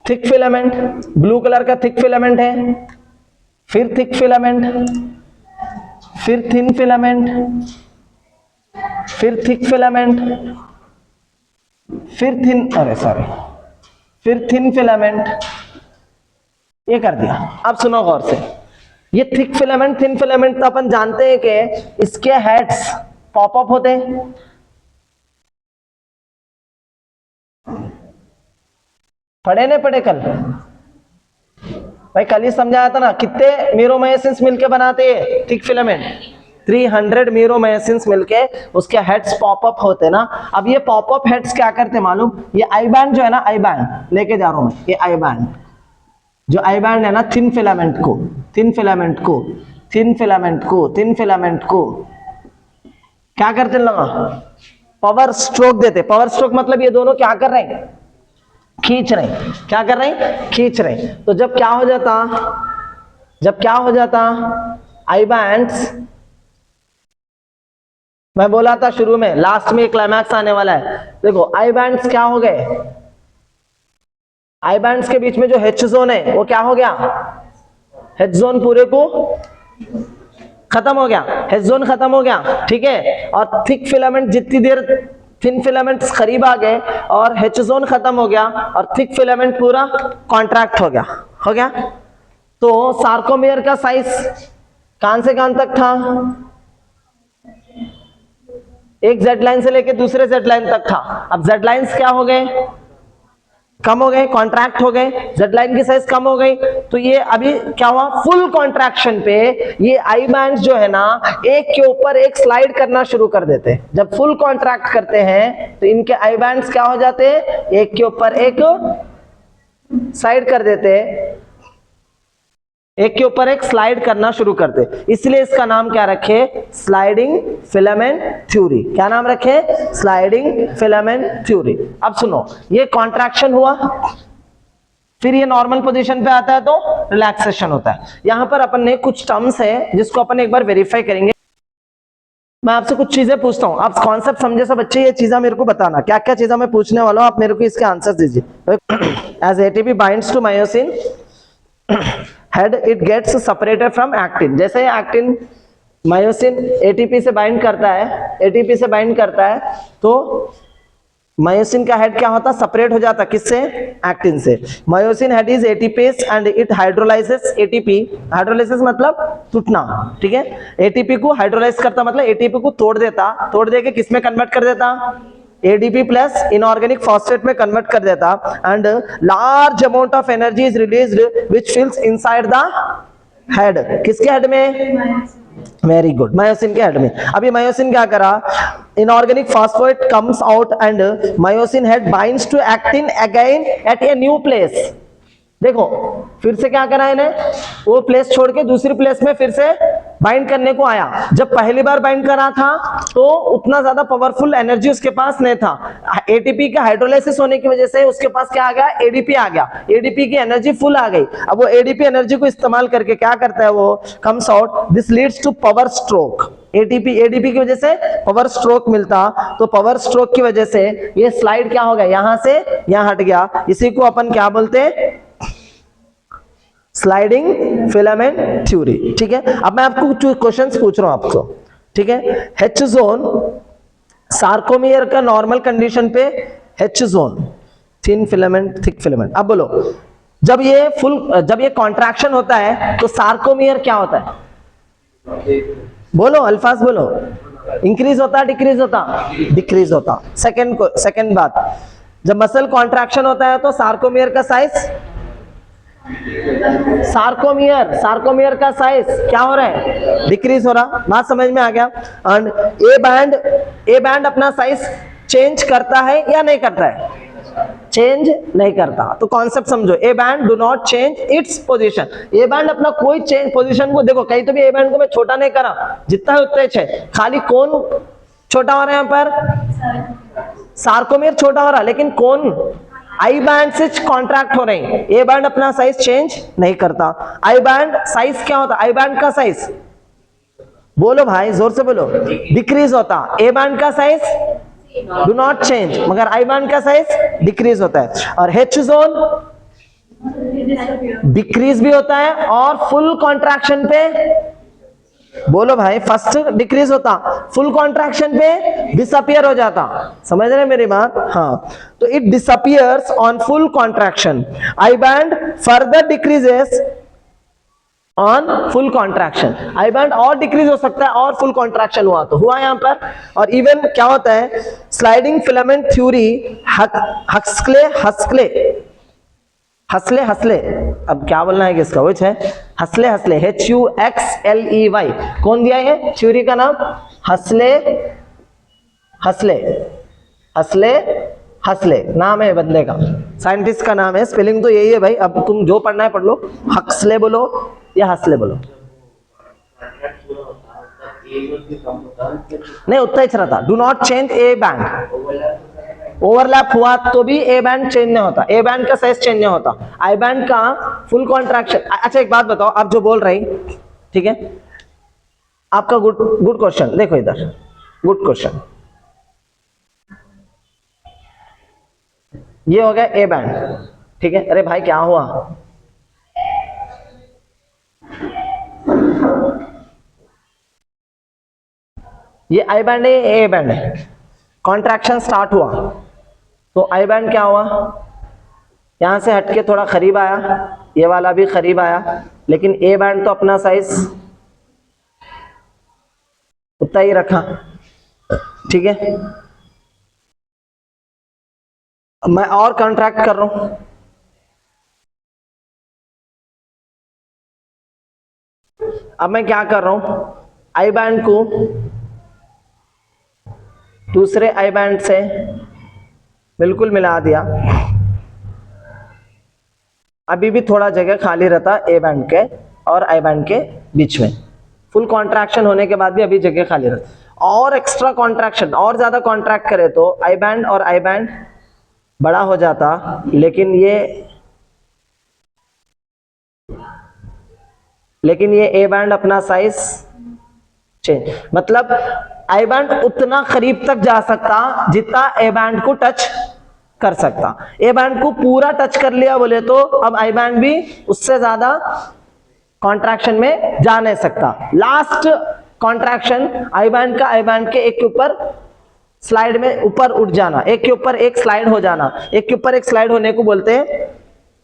thick filament, blue colour का थिक फिलामेंट है, फिर थिक फिलामेंट, फिर थिन फिलामेंट, फिर थिक फिलामेंट, फिर थिन, अरे सॉरी, फिर थिन फिलामेंट। ये कर दिया। अब सुनो गौर से, ये थिक फिलामेंट थिन फिलामेंट तो अपन जानते हैं कि इसके हेड्स पॉपअप होते हैं। पढ़े नहीं पढ़े कल भाई? कल ही समझाया था ना, कितने मीरोमायोसिन्स मिलके बनाते हैं थिक फिलामेंट? 300 मीरोमायोसिन्स मिलके उसके हेड्स पॉपअप होते ना। अब ये पॉपअप हेड्स क्या करते मालूम, ये आई बैंड जो है ना, आई बैंड लेके जा रहा हूं मैं, ये आई बैंड, जो आई बैंड है ना, थिन फिलामेंट को क्या करते लगा, पावर स्ट्रोक देते। पावर स्ट्रोक मतलब ये दोनों क्या कर रहे हैं, खींच रहे हैं। क्या कर रहे हैं, खींच रहे हैं। तो जब क्या हो जाता, आई बैंड्स, मैं बोला था शुरू में, लास्ट में क्लाइमैक्स आने वाला है। देखो आई बैंड्स क्या हो गए, आई बैंड्स के बीच में जो H जोन है वो क्या हो गया, H जोन पूरे को खत्म हो गया, H जोन खत्म हो गया, ठीक है। और थिक फिलामेंट जितनी देर थिन फिलामेंट्स करीब आ गए और H जोन खत्म हो गया और थिक फिलामेंट पूरा कॉन्ट्रैक्ट हो गया। तो सार्कोमेयर का साइज कहां से कहां तक था, एक जेड लाइन से लेके दूसरे जेड लाइन तक था। अब जेड लाइन्स क्या हो गए, कम हो गए, कॉन्ट्रैक्ट हो गए, जेड लाइन की साइज कम हो गई। तो ये अभी क्या हुआ, फुल कॉन्ट्रैक्शन पे ये आई बैंड्स जो है ना, एक के ऊपर एक स्लाइड करना शुरू कर देते हैं। जब फुल कॉन्ट्रैक्ट करते हैं तो इनके आई बैंड्स क्या हो जाते हैं, एक के ऊपर एक स्लाइड कर देते हैं, एक के ऊपर एक स्लाइड करना शुरू करते, इसलिए इसका नाम क्या रखे, स्लाइडिंग फिलामेंट थ्योरी। क्या नाम रखे, स्लाइडिंग फिलामेंट थ्योरी। अब सुनो, ये कॉन्ट्रैक्शन हुआ, फिर ये नॉर्मल पोजीशन पे आता है तो रिलैक्सेशन होता है। यहां पर अपन ने कुछ टर्म्स है जिसको अपन एक बार वेरीफाई करेंगे। मैं आपसे कुछ चीजें पूछता हूं, आप कॉन्सेप्ट समझे सब बच्चे, ये चीजें मेरे को बताना, क्या क्या चीजें मैं पूछने वाला हूं, आप मेरे को इसके आंसर दीजिए। As ATP binds to myosin head it gets separated from actin. जैसे एक्टिन मायोसिन एटीपी से बाइंड करता है, एटीपी से बाइंड करता है तो मायोसिन का हेड क्या होता, सेपरेट हो जाता, किससे, एक्टिन से। Myosin head is ATPase and it hydrolyses ATP. Hydrolysis मतलब टूटना, ठीक है। एटीपी को हाइड्रोलाइज करता मतलब एटीपी को तोड़ देता, तोड़ देके किस में कन्वर्ट कर देता, एडीपी प्लस इनऑर्गेनिक फॉस्फेट में कन्वर्ट कर देता। And large amount of energy is released which fills inside the head. किसके हेड में, वेरी गुड, मायोसिन के हेड में। अभी मायोसिन क्या करा, inorganic phosphate comes out and myosin head binds to actin again at a new place. देखो फिर से क्या करा इन्हें, वो प्लेस छोड़ के दूसरी प्लेस में फिर से बाइंड करने को आया। जब पहली बार बाइंड करा था तो उतना ज्यादा पावरफुल एनर्जी उसके पास नहीं था, एटीपी का हाइड्रोलाइसिस होने की वजह से उसके पास क्या आ गया, एडीपी आ गया, एडीपी की एनर्जी फुल आ गई। अब वो एडीपी एनर्जी को इस्तेमाल करके क्या करता है, वो comes out, this leads to power stroke. ADP की वजह से पावर स्ट्रोक मिलता, तो पावर स्ट्रोक की वजह से ये स्लाइड क्या हो गया, यहां से यहां हट गया। इसी को अपन क्या बोलते हैं, स्लाइडिंग फिलामेंट थ्योरी, ठीक है। अब मैं आपको कुछ क्वेश्चंस पूछ रहा हूं आपको, ठीक है। H जोन सार्कोमियर का नॉर्मल कंडीशन पे H zone, thin filament thick filament. अब बोलो, जब ये कॉन्ट्रैक्शन होता है तो सार्कोमियर क्या होता है, बोलो अल्फाज बोलो, इंक्रीज होता डिक्रीज होता, डिक्रीज होता। सेकंड बात, जब मसल कॉन्ट्रैक्शन होता है तो सार्कोमियर का साइज, सार्कोमियर का साइज क्या हो रहा है, डिक्रीज हो रहा। बात समझ में आ गया। एंड ए बैंड अपना साइज चेंज करता है या नहीं करता है, चेंज नहीं करता। तो कॉन्सेप्ट समझो, A band do not change its position. A band अपना कोई चेंज पोजीशन को, देखो कहीं तो भी ए बैंड को मैं छोटा नहीं करा, जितना है उतना ही है, खाली कौन छोटा हो रहा है, यहाँ पर सार्कोमियर छोटा हो रहा, लेकिन कौन आई बैंड से कॉन्ट्रैक्ट हो रही है। ए बैंड अपना साइज चेंज नहीं करता। आई बैंड साइज क्या होता, आई बैंड का साइज बोलो भाई, जोर से बोलो, डिक्रीज होता। ए बैंड का साइज डू नॉट चेंज, मगर आई बैंड का साइज डिक्रीज होता है। और H जोन डिक्रीज भी होता है और फुल कॉन्ट्रैक्शन पे, बोलो भाई, फर्स्ट डिक्रीज होता, फुल कॉन्ट्रैक्शन पे डिसअपियर हो जाता। समझ रहे मेरी बात, हाँ। तो it disappears on full contraction. I band further decreases on full contraction. I band और डिक्रीज हो सकता है और फुल कॉन्ट्रैक्शन हुआ तो हुआ यहां पर। और इवन क्या होता है, स्लाइडिंग फिलामेंट थ्योरी, हसले, अब क्या बोलना है किसका, वो है हसले, HUXLEY। कौन दिया है थ्योरी का नाम, हसले नाम है बंदे का, साइंटिस्ट का नाम है, स्पेलिंग तो यही है भाई। अब तुम जो पढ़ना है पढ़ लो, हक्सले बोलो या हसले बोलो, नहीं उतना ही रहता। Do not change A band, overlap हुआ तो भी ए बैंड चेंज नहीं होता, ए बैंड का साइज चेंज नहीं होता। आई बैंड का फुल कॉन्ट्रैक्शन। अच्छा एक बात बताओ, आप जो बोल रही, ठीक है, आपका गुड क्वेश्चन, देखो इधर, गुड क्वेश्चन। ये हो गया ए बैंड, ठीक है। अरे भाई क्या हुआ, ये आई बैंड है, ए बैंड है, कॉन्ट्रैक्शन स्टार्ट हुआ तो आई बैंड क्या हुआ, यहां से हटके थोड़ा करीब आया, ये वाला भी करीब आया, लेकिन ए बैंड तो अपना साइज उतना ही रखा, ठीक है। मैं और कॉन्ट्रैक्ट कर रहा हूं, अब मैं क्या कर रहा हूं, आई बैंड को दूसरे आई बैंड से बिल्कुल मिला दिया। अभी भी थोड़ा जगह खाली रहता ए बैंड के, और आई बैंड के बीच में। फुल कॉन्ट्रैक्शन होने के बाद भी अभी जगह खाली रहती, और एक्स्ट्रा कॉन्ट्रैक्शन और ज्यादा कॉन्ट्रैक्ट करे तो आई बैंड और आई बैंड बड़ा हो जाता, लेकिन ये ए बैंड अपना साइज चेंज, मतलब आई बैंड उतना करीब तक जा सकता जितना ए बैंड को टच कर सकता। ए बैंड को पूरा टच कर लिया बोले तो अब आई बैंड भी उससे ज्यादा कॉन्ट्रैक्शन में जा नहीं सकता। लास्ट कॉन्ट्रैक्शन आई बैंड का आई बैंड के एक के ऊपर स्लाइड में ऊपर उठ जाना, एक के ऊपर एक स्लाइड हो जाना, एक के ऊपर एक स्लाइड होने को बोलते हैं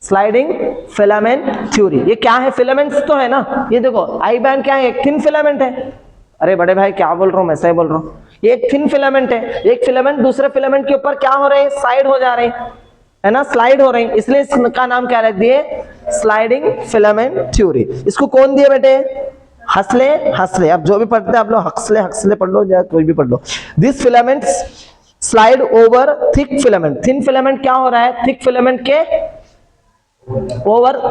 स्लाइडिंग फिलामेंट थ्योरी। ये क्या है? फिलामेंट्स तो है ना, ये देखो आई बैंड क्या है? एक थिन फिलामेंट है। अरे बड़े भाई क्या बोल रहा हूं, मैं सही बोल रहा हूं। ये एक थिन फिलामेंट है, एक फिलामेंट दूसरे फिलामेंट के ऊपर क्या हो रहे हैं? साइड हो जा रहे हैं, है ना, स्लाइड हो रहे हैं, इसलिए इसका नाम क्या रख दिए? Sliding filament theory. इसको कौन दिए बेटे? हसले। अब जो भी पढ़ते हैं आप लोग हक्सले पढ़ लो या कोई भी पढ़ लो। This filaments slide over thick filament. Thin filament क्या हो रहा है? थिक फिलामेंट के ओवर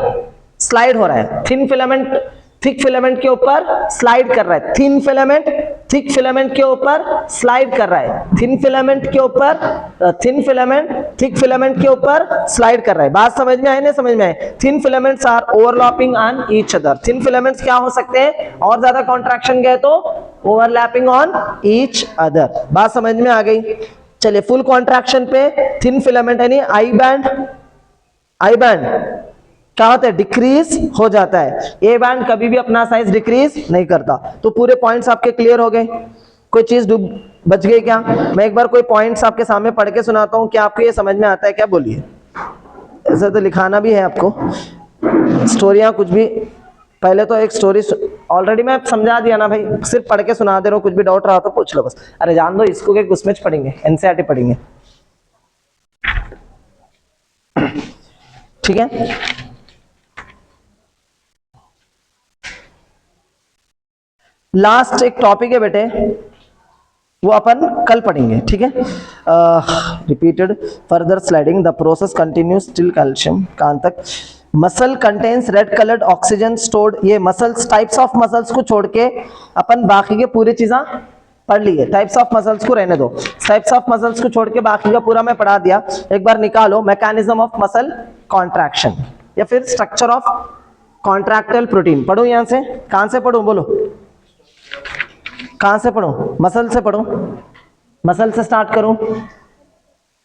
स्लाइड हो रहा है। थिन फिलामेंट थिक फिलामेंट के ऊपर स्लाइड कर रहा है। थिन फिलामेंट थिक फिलामेंट के ऊपर स्लाइड कर रहा है। थिन फिलामेंट थिक फिलामेंट के ऊपर स्लाइड कर रहा है। बात समझ में आए? नहीं समझ में आए? Thin filaments are overlapping on each other. Thin filaments क्या हो सकते हैं? और ज्यादा कॉन्ट्रैक्शन गए तो ओवरलैपिंग ऑन ईच अदर। बात समझ में आ गई? चलिए फुल कॉन्ट्रैक्शन पे थिन फिलामेंट यानी आई बैंड क्या होता है? डिक्रीज हो जाता है। ए बैंड कभी भी अपना साइज डिक्रीज नहीं करता। तो पूरे पॉइंट्स आपके क्लियर हो गए? कोई चीज बच गई क्या? मैं एक बार कोई पॉइंट्स आपके सामने पढ़ के सुनाता हूं, क्या आपको ये समझ में आता है क्या? बोलिए। ऐसा तो लिखाना भी है आपको, स्टोरियां कुछ भी। पहले तो एक स्टोरी ऑलरेडी मैं समझा दिया ना भाई, सिर्फ पढ़ के सुना दे रहा हूं, कुछ भी डाउट रहा तो पूछ लो बस। अरे जान दो, इसको के उसमें पढ़ेंगे, एनसीईआरटी पढ़ेंगे, ठीक है। लास्ट एक टॉपिक है बेटे, वो अपन कल पढ़ेंगे, ठीक है। Repeated further sliding the process continuous till calcium. कहां तक? Muscle contains red coloured oxygen stored. ये मसल्स, टाइप्स ऑफ मसल्स को छोड़ के अपन बाकी के पूरी चीजें पढ़ लिए। टाइप्स ऑफ मसल्स को रहने दो, टाइप्स ऑफ मसल्स को छोड़ के बाकी का पूरा मैं पढ़ा दिया। एक बार निकालो मैकेनिज्म ऑफ मसल कॉन्ट्रैक्शन या फिर स्ट्रक्चर ऑफ कॉन्ट्रैक्टाइल प्रोटीन। पढ़ो यहां से, कहां से पढ़ूं? बोलो कहां से पढ़ूं? मसल से पढ़ूं? मसल से स्टार्ट करूं?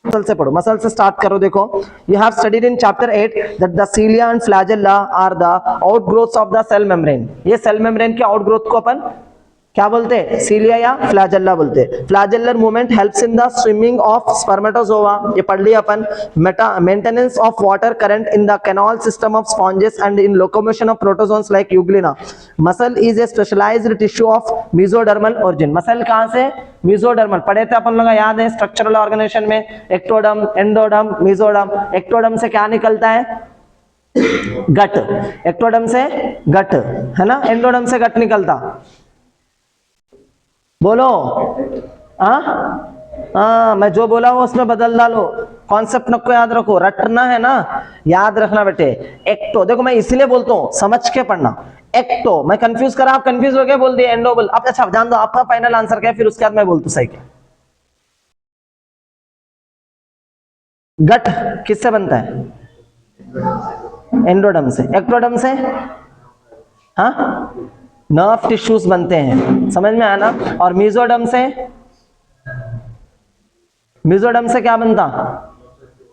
मसल से पढ़ो, मसल से स्टार्ट करो। देखो, you have studied in chapter 8 that the cilia and flagella are the outgrowths of the cell membrane. ये सेल मेम्ब्रेन के आउटग्रोथ को अपन क्या बोलते हैं? सीलिया या फ्लैजेला बोलते हैं। Flagellar movement helps in the swimming of spermatozoa, ये पढ़ लिया अपन। Maintenance of water current in the canal system of sponges and in locomotion of protozoans like Euglena. Muscle is a specialised tissue of mesodermal origin. Muscle कहां से? Mesodermal पढ़े थे अपन लोग, याद है स्ट्रक्चरल ऑर्गेनाइजेशन में? Ectoderm, endoderm, mesoderm. एक्टोडर्म से क्या निकलता है? गट। एक्टोडर्म से गट, है ना। एंडोडर्म से गट निकलता। बोलो। मैं जो बोला वो उसमें बदल डालो, कॉन्सेप्ट को याद रखो, रटना है ना, याद रखना बेटे। एक्टो, देखो मैं इसलिए बोलता हूं समझ के पढ़ना। एक्टो, मैं कंफ्यूज करा, आप कंफ्यूज हो गए, बोल दिए एंडो बोल। अब अच्छा जान दो आपका फाइनल आंसर क्या है, फिर उसके बाद मैं बोलता सही क्या। गट किससे बनता है? एंडोडर्म से। एक्टोडर्म से हाँ नर्व टिश्यूज बनते हैं, समझ में आया ना। और मेसोडर्म से क्या बनता?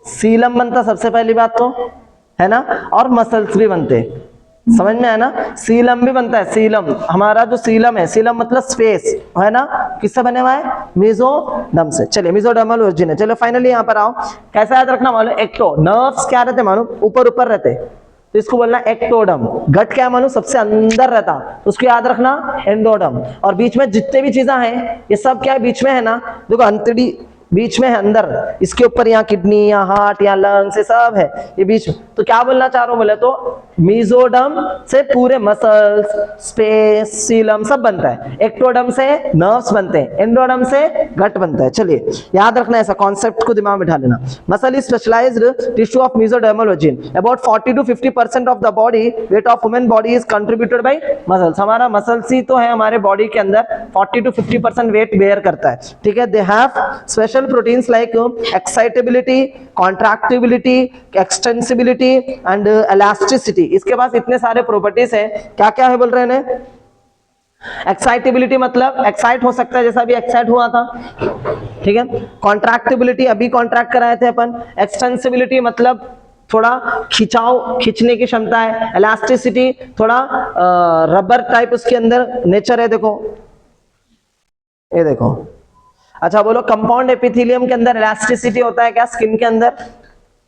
सीलम बनता सबसे पहली बात तो, है ना। और मसल्स भी बनते, समझ में आया ना। सीलम भी बनता है, सीलम हमारा जो सीलम है, सीलम मतलब स्पेस, है ना। किससे बने हुआ है? मेसोडर्म से। चलिए मेसोडर्मल ओरिजिन है। चलो फाइनली यहाँ पर आओ, कैसा याद रखना मालूम? एक्टो, नर्व्स क्या रहते मालूम? ऊपर ऊपर रहते, तो इसको बोलना एक्टोडर्म। गट क्या मालूम? सबसे अंदर रहता, उसको याद रखना एंडोडर्म। और बीच में जितने भी चीजें हैं ये सब क्या है? बीच में है ना। देखो अंतड़ी बीच में है अंदर, इसके ऊपर यहाँ किडनी या हार्ट या लंग्स, ये सब है ये बीच में। तो क्या बोलना चाह रहा हूं? बोले तो मीजोडर्म से पूरे मसल्स, स्पेस, सीलम सब बनता है। एक्टोडर्म से नर्व्स बनते हैं, एंडोडर्म से गट बनता है। चलिए याद रखना, ऐसा कॉन्सेप्ट को दिमाग में बिठा लेना। Muscle is specialised tissue of mesodermal origin. About 40 to 50% of the body weight of human body is contributed by muscles. हमारा मसल्स ही तो है हमारे बॉडी के अंदर 40 to 50% वेट बेयर करता है, ठीक है। They have special proteins like excitability, contractibility, extensibility and elasticity. इसके पास इतने सारे प्रॉपर्टीज हैं। क्या क्या है बोल रहे हैं? एक्साइटेबिलिटी मतलब एक्साइट हो सकता है, जैसा अभी एक्साइट हुआ था, ठीक है। कॉन्ट्रैक्टिबिलिटी अभी कॉन्ट्रैक्ट कराए थे अपन। एक्सटेंसिबिलिटी मतलब थोड़ा खिंचाव, खींचने की क्षमता है। इलास्टिसिटी थोड़ा रबर टाइप उसके अंदर नेचर है। देखो ये देखो। अच्छा बोलो, कंपाउंड एपिथेलियम के अंदर इलास्टिसिटी होता है क्या स्किन के अंदर?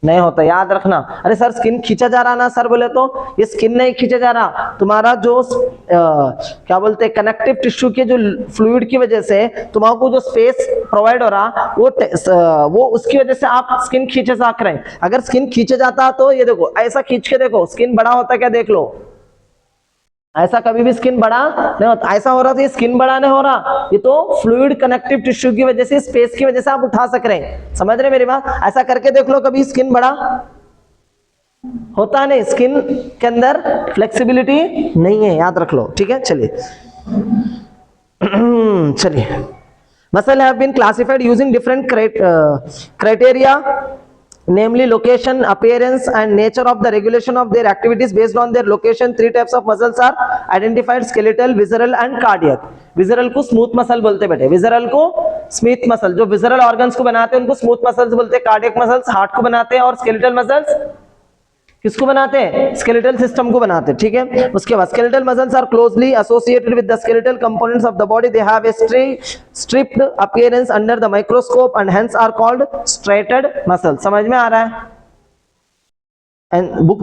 नहीं होता, याद रखना। अरे सर स्किन खींचा जा रहा ना सर, बोले तो ये स्किन नहीं खींचा जा रहा, तुम्हारा जो क्या बोलते हैं कनेक्टिव टिश्यू के जो फ्लूइड की वजह से तुम्हारा जो स्पेस प्रोवाइड हो रहा वो उसकी वजह से आप स्किन खींचे जा रहे हैं। अगर स्किन खींचे जाता तो ये देखो ऐसा खींच के देखो, स्किन बड़ा होता क्या देख लो। ऐसा कभी भी स्किन बड़ा नहीं होता। ऐसा हो रहा था, ये स्किन बड़ा नहीं हो रहा, ये तो फ्लूइड कनेक्टिव टिश्यू की वजह से, स्पेस की वजह से आप उठा सक रहे हैं। समझ रहे मेरी बात? ऐसा करके देख लो, कभी स्किन बड़ा होता नहीं, स्किन के अंदर फ्लेक्सिबिलिटी नहीं है, याद रख लो, ठीक है। चलिए चलिए muscle have been classified using different criteria, namely location, appearance and nature of the regulation of their activities. Based on their location, 3 types of muscles are identified: skeletal, visceral and cardiac. visceral को smooth muscle बोलते हैं बेटे, visceral को smooth muscle, जो visceral organs को बनाते हैं उनको स्मूथ मसल्स बोलते हैं। cardiac muscles हार्ट को बनाते हैं, और skeletal muscles किसको बनाते हैं? स्केलेटल सिस्टम को बनाते हैं, ठीक है। उसके बाद skeletal muscles are closely associated with the skeletal components of the body. They have a striped appearance under the microscope and hence are called striated muscle. समझ में आ रहा है? एंड बुक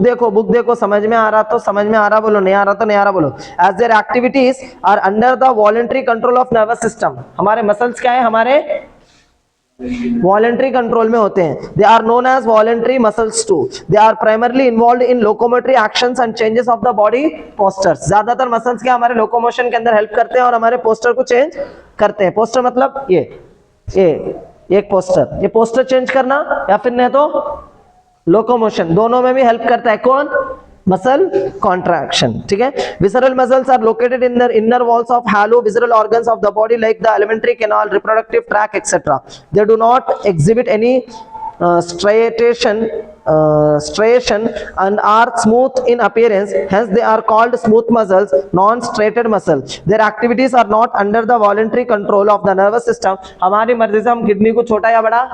देखो समझ में आ रहा तो समझ में आ रहा बोलो, नहीं आ रहा तो नहीं आ रहा बोलो। As their activities are under the voluntary control of nervous system. हमारे मसल्स क्या है? हमारे वॉलंटरी कंट्रोल में होते हैं। They are known as voluntary muscles too. They are primarily involve in locomotory actions and changes of the body postures. ज्यादातर muscles क्या हमारे लोकोमोशन के अंदर हेल्प करते हैं और हमारे पोस्टर को चेंज करते हैं। पोस्टर मतलब ये एक पोस्टर, ये पोस्टर चेंज करना या फिर नहीं तो लोकोमोशन, दोनों में भी हेल्प करता है कौन? मसल कॉन्ट्रैक्शन, ठीक है। Visceral muscles are located in the inner walls of hollow visceral organs of the body like the alimentary canal, reproductive tract etcetera. They do not exhibit any striation and are smooth in appearance, hence they are called smooth muscles, non-striated muscle. Their activities are not under the voluntary control of the nervous system. हमारी मर्जी से हम kidney को छोटा या बड़ा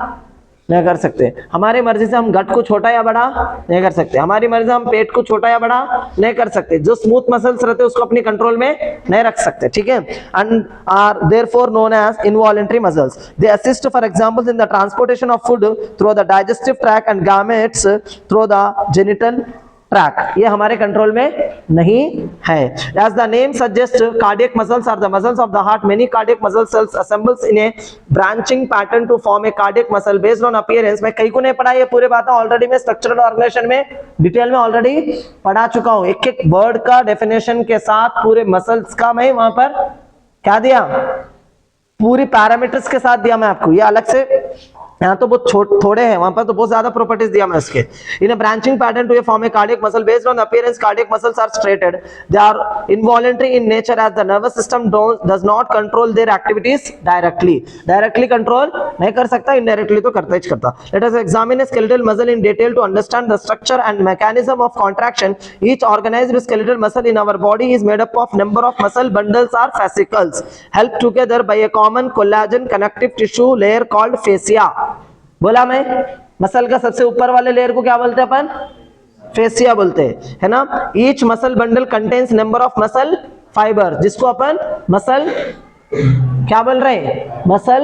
नहीं कर सकते, हमारी मर्जी से हम गट को छोटा या बड़ा नहीं कर सकते, हमारी मर्जी से हम पेट को छोटा या बड़ा नहीं कर सकते। जो स्मूथ मसल्स रहते हैं उसको अपनी कंट्रोल में नहीं रख सकते, ठीक है। And are therefore known as involuntary muscles. They assist for example in the transportation of food through the digestive tract and gametes through the genital tract. ये हमारे कंट्रोल में नहीं है। As the name suggests, cardiac muscles are the muscles of the heart. Many cardiac muscle cells assembles in a branching pattern to form a cardiac muscle based on appearance. मैं कहीं को नहीं पढ़ा ये पूरे बातें, ऑलरेडी मैं स्ट्रक्चरल ऑर्गेनाइजेशन में डिटेल में ऑलरेडी पढ़ा चुका हूँ। एक एक वर्ड का डेफिनेशन के साथ पूरे मसल्स का मैं वहां पर क्या दिया, पूरी पैरामीटर्स के साथ दिया मैं आपको। ये अलग से यहाँ तो बहुत थोड़े हैं, वहां पर तो बहुत ज्यादा प्रॉपर्टीज दिया मैं उसके। In a branching pattern to a form a cardiac muscle based on appearance, cardiac muscles are striated, they are involuntary in nature as the nervous system does not control their activities directly. Directly control नहीं कर सकता, indirectly तो करता ही करता। Let us examine a skeletal muscle in detail to understand the structure and mechanism of contraction. Each organised skeletal muscle in our body is made up of number of muscle bundles or fascicles help together by a common collagen connective tissue layer called fascia। बोला मैं, muscle का सबसे ऊपर वाले layer को क्या बोलते हैं अपन? फेसिया बोलते हैं, है ना। Each muscle bundle contains number of muscle fibre, जिसको अपन मसल क्या बोल रहे हैं, मसल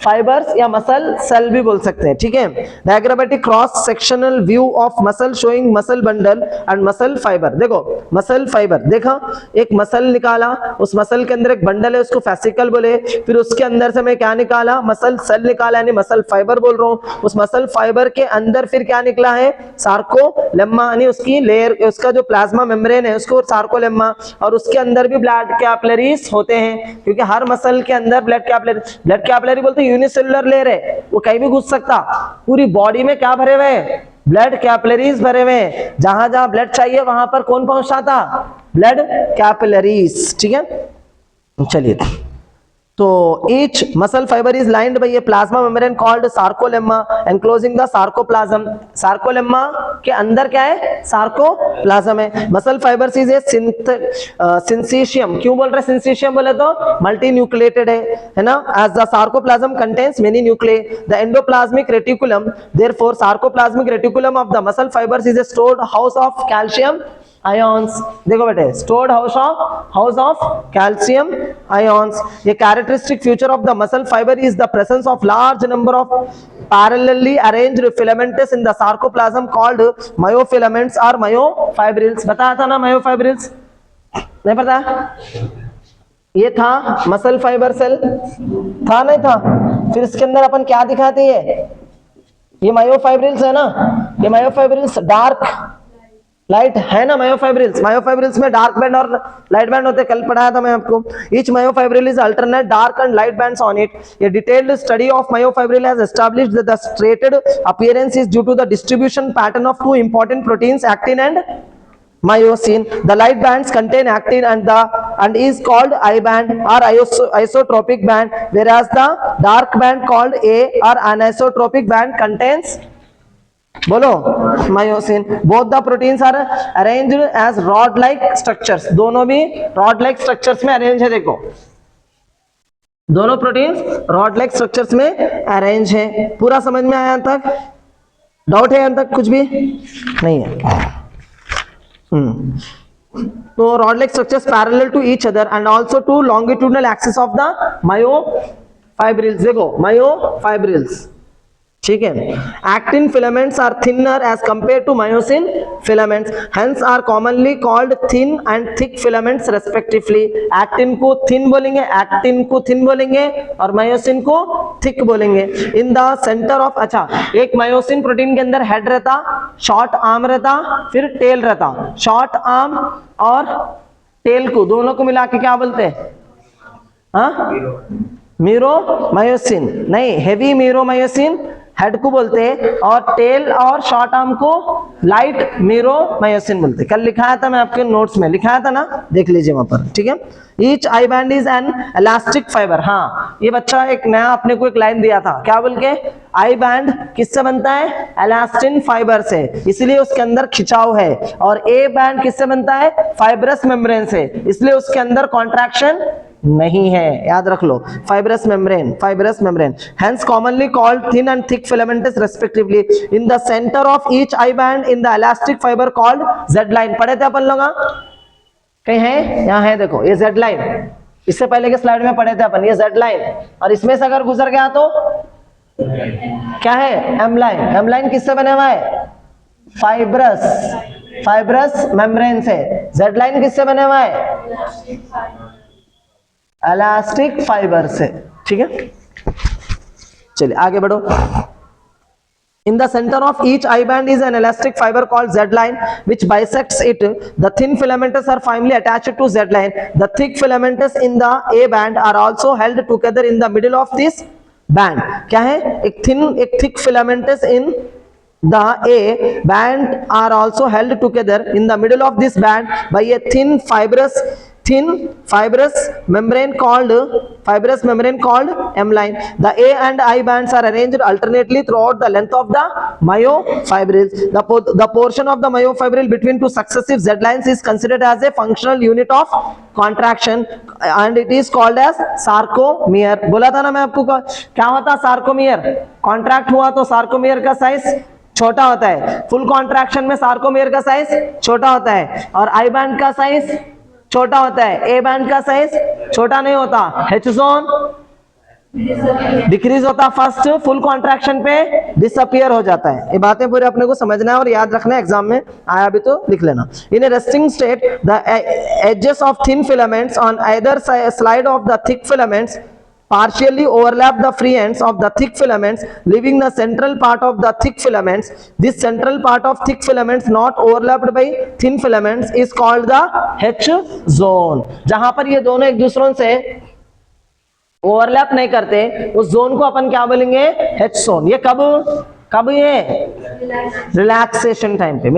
फाइबर्स या मसल सेल भी बोल सकते हैं, ठीक है। Diagrammatic cross sectional view of muscle showing muscle bundle and muscle fibre. देखो मसल फाइबर देखा, एक मसल निकाला, उस मसल के अंदर एक बंडल है, उसको फेसिकल बोले, फिर उसके अंदर से मैं क्या निकाला, मसल सेल निकाला, यानी मसल फाइबर बोल रहा हूँ। उस मसल फाइबर के अंदर फिर क्या निकला है, सार्कोलेम्मा, यानी उसकी लेयर, उसका जो प्लाज्मा मेम्ब्रेन है उसको सार्कोलेम्मा, और उसके अंदर भी ब्लड कैपिलरीज होते हैं, क्योंकि हर मसल के अंदर ब्लड कैपिलरी बोलते हैं यूनिसेलुलर लेयर है, वो कहीं भी घुस सकता। पूरी बॉडी में क्या भरे हुए हैं, ब्लड कैपिलरीज भरे हुए हैं, जहां जहां ब्लड चाहिए वहां पर कौन पहुंचाता, ब्लड कैपिलरीज, ठीक है। चलिए, तो each muscle fiber is lined by a plasma membrane called sarcolemma enclosing the sarcoplasm। sarcolemma के अंदर क्या है, sarcoplasm है। muscle fibers is a syncytium, क्यों बोल रहे syncytium बोले तो multinucleated है ना, as the sarcoplasm contains many nuclei, the endoplasmic reticulum, therefore sarcoplasmic reticulum of the muscle fibers is a stored house of calcium ions. देखो बेटे, stored house of calcium ions. ये characteristic feature of the muscle fibre is the presence of large number of parallelly arranged filaments in the sarcoplasm called myofilaments और myofibrils. बताया था ना myofibrils, नहीं पता, ये था मसल फाइबर सेल, था नहीं था, फिर इसके अंदर अपन क्या दिखाते हैं, ये मायोफाइब्रिल्स है ना, ये मायोफाइब्रिल्स डार्क लाइट है ना, मायोफाइब्रिल्स में डार्क बैंड और लाइट बैंड होते हैं, कल पढ़ाया था मैं आपको। Each myofibril is alternate dark and light bands on it. A detailed study of myofibril has established that the striated appearance is due to the distribution pattern of two important proteins, actin and myosin. The light bands contain actin and is called I band or isotropic band, whereas the dark band called A or anisotropic band contains, बोलो, myosin. Both the proteins are arranged as rod like structures, दोनों भी rod like structures में arrange है। देखो दोनों proteins rod like structures में arrange है। पूरा समझ में आया यहाँ तक, डाउट है यहाँ तक कुछ भी नहीं है। तो rod like structures parallel to each other and also to longitudinal axis of the myofibrils. देखो मायोफाइब्रिल्स, ठीक है। Actin filaments are thinner as compare to myosin filaments, hence are commonly called thin and thick filaments respectively. Actin को thin बोलेंगे और myosin को thick बोलेंगे। In the centre of, अच्छा, एक मायोसिन प्रोटीन के अंदर हेड रहता, शॉर्ट आर्म रहता, फिर टेल रहता। शॉर्ट आर्म और टेल को दोनों को मिला के क्या बोलते हैं, मीरोमायोसिन, नहीं, हेवी मीरोमायोसिन हेड को बोलते हैं, और टेल और शॉर्ट आर्म को लाइट मीरोमायोसिन बोलते हैं। कल लिखाया था मैं आपके नोट्स में, लिखाया था ना, देख लीजिए वहां पर, ठीक है। Each I band is an elastic fibre. हाँ, ये बच्चा एक नया अपने को एक लाइन दिया था, क्या बोल के, आई बैंड किससे बनता है, इलास्टिन फाइबर से, इसलिए उसके अंदर खिंचाव है। और ए बैंड किससे बनता है, फाइब्रस मेम्ब्रेन से, इसलिए उसके अंदर कॉन्ट्रैक्शन नहीं है, याद रख लो, fibrous membrane. Hence commonly called thin and thick filamentous respectively. In the center of each I band in the elastic fiber called Z line। पढ़े थे अपन लोग, कहीं है, यहाँ है, देखो ये Z line, इससे पहले के स्लाइड में पढ़े थे अपन, ये Z line, और इसमें से अगर गुजर गया तो क्या है, M line। M line किससे बने हुआ है, फाइब्रस मेम्ब्रेन से। Z line किससे बने हुआ है, इलास्टिक फाइबर से, ठीक है। चलिए आगे बढ़ो। In the center of each I band is an elastic fiber called Z line which bisects it. The thin filamentous are firmly attached to Z line. The thick filamentous in the A band are also held together in the middle of this band. क्या है, एक thick filamentous in the A band are also held together in the middle of this band by a thin fibrous membrane called M line. The A and I bands are arranged alternately throughout the length of the myofibrils. The portion of the myofibril between two successive Z lines is considered as a functional unit of contraction and it is called as sarcomere. बोला था ना मैं आपको, क्या होता है sarcomere, contract हुआ तो सार्कोमियर का साइज छोटा होता है, फुल कॉन्ट्रैक्शन में सार्कोमियर का साइज छोटा होता है, और आई बैंड का साइज छोटा होता है, ए बैंड का साइज छोटा नहीं होता, एच जोन डिक्रीज होता, फर्स्ट फुल कॉन्ट्रैक्शन पे डिसअपियर हो जाता है। ये बातें पूरे अपने को समझना है और याद रखना है, एग्जाम में आया भी तो लिख लेना। In a resting state the edges of thin filaments on either side of the thick filaments partially overlap the free ends of the thick filaments, leaving the central part of the thick filaments. This central part of thick filaments not overlapped by thin filaments is called the H zone. जहां पर ये दोनों एक दूसरों से overlap नहीं करते उस जोन को अपन क्या बोलेंगे, H zone। ये कब ये रिलैक्सेशन टाइम पे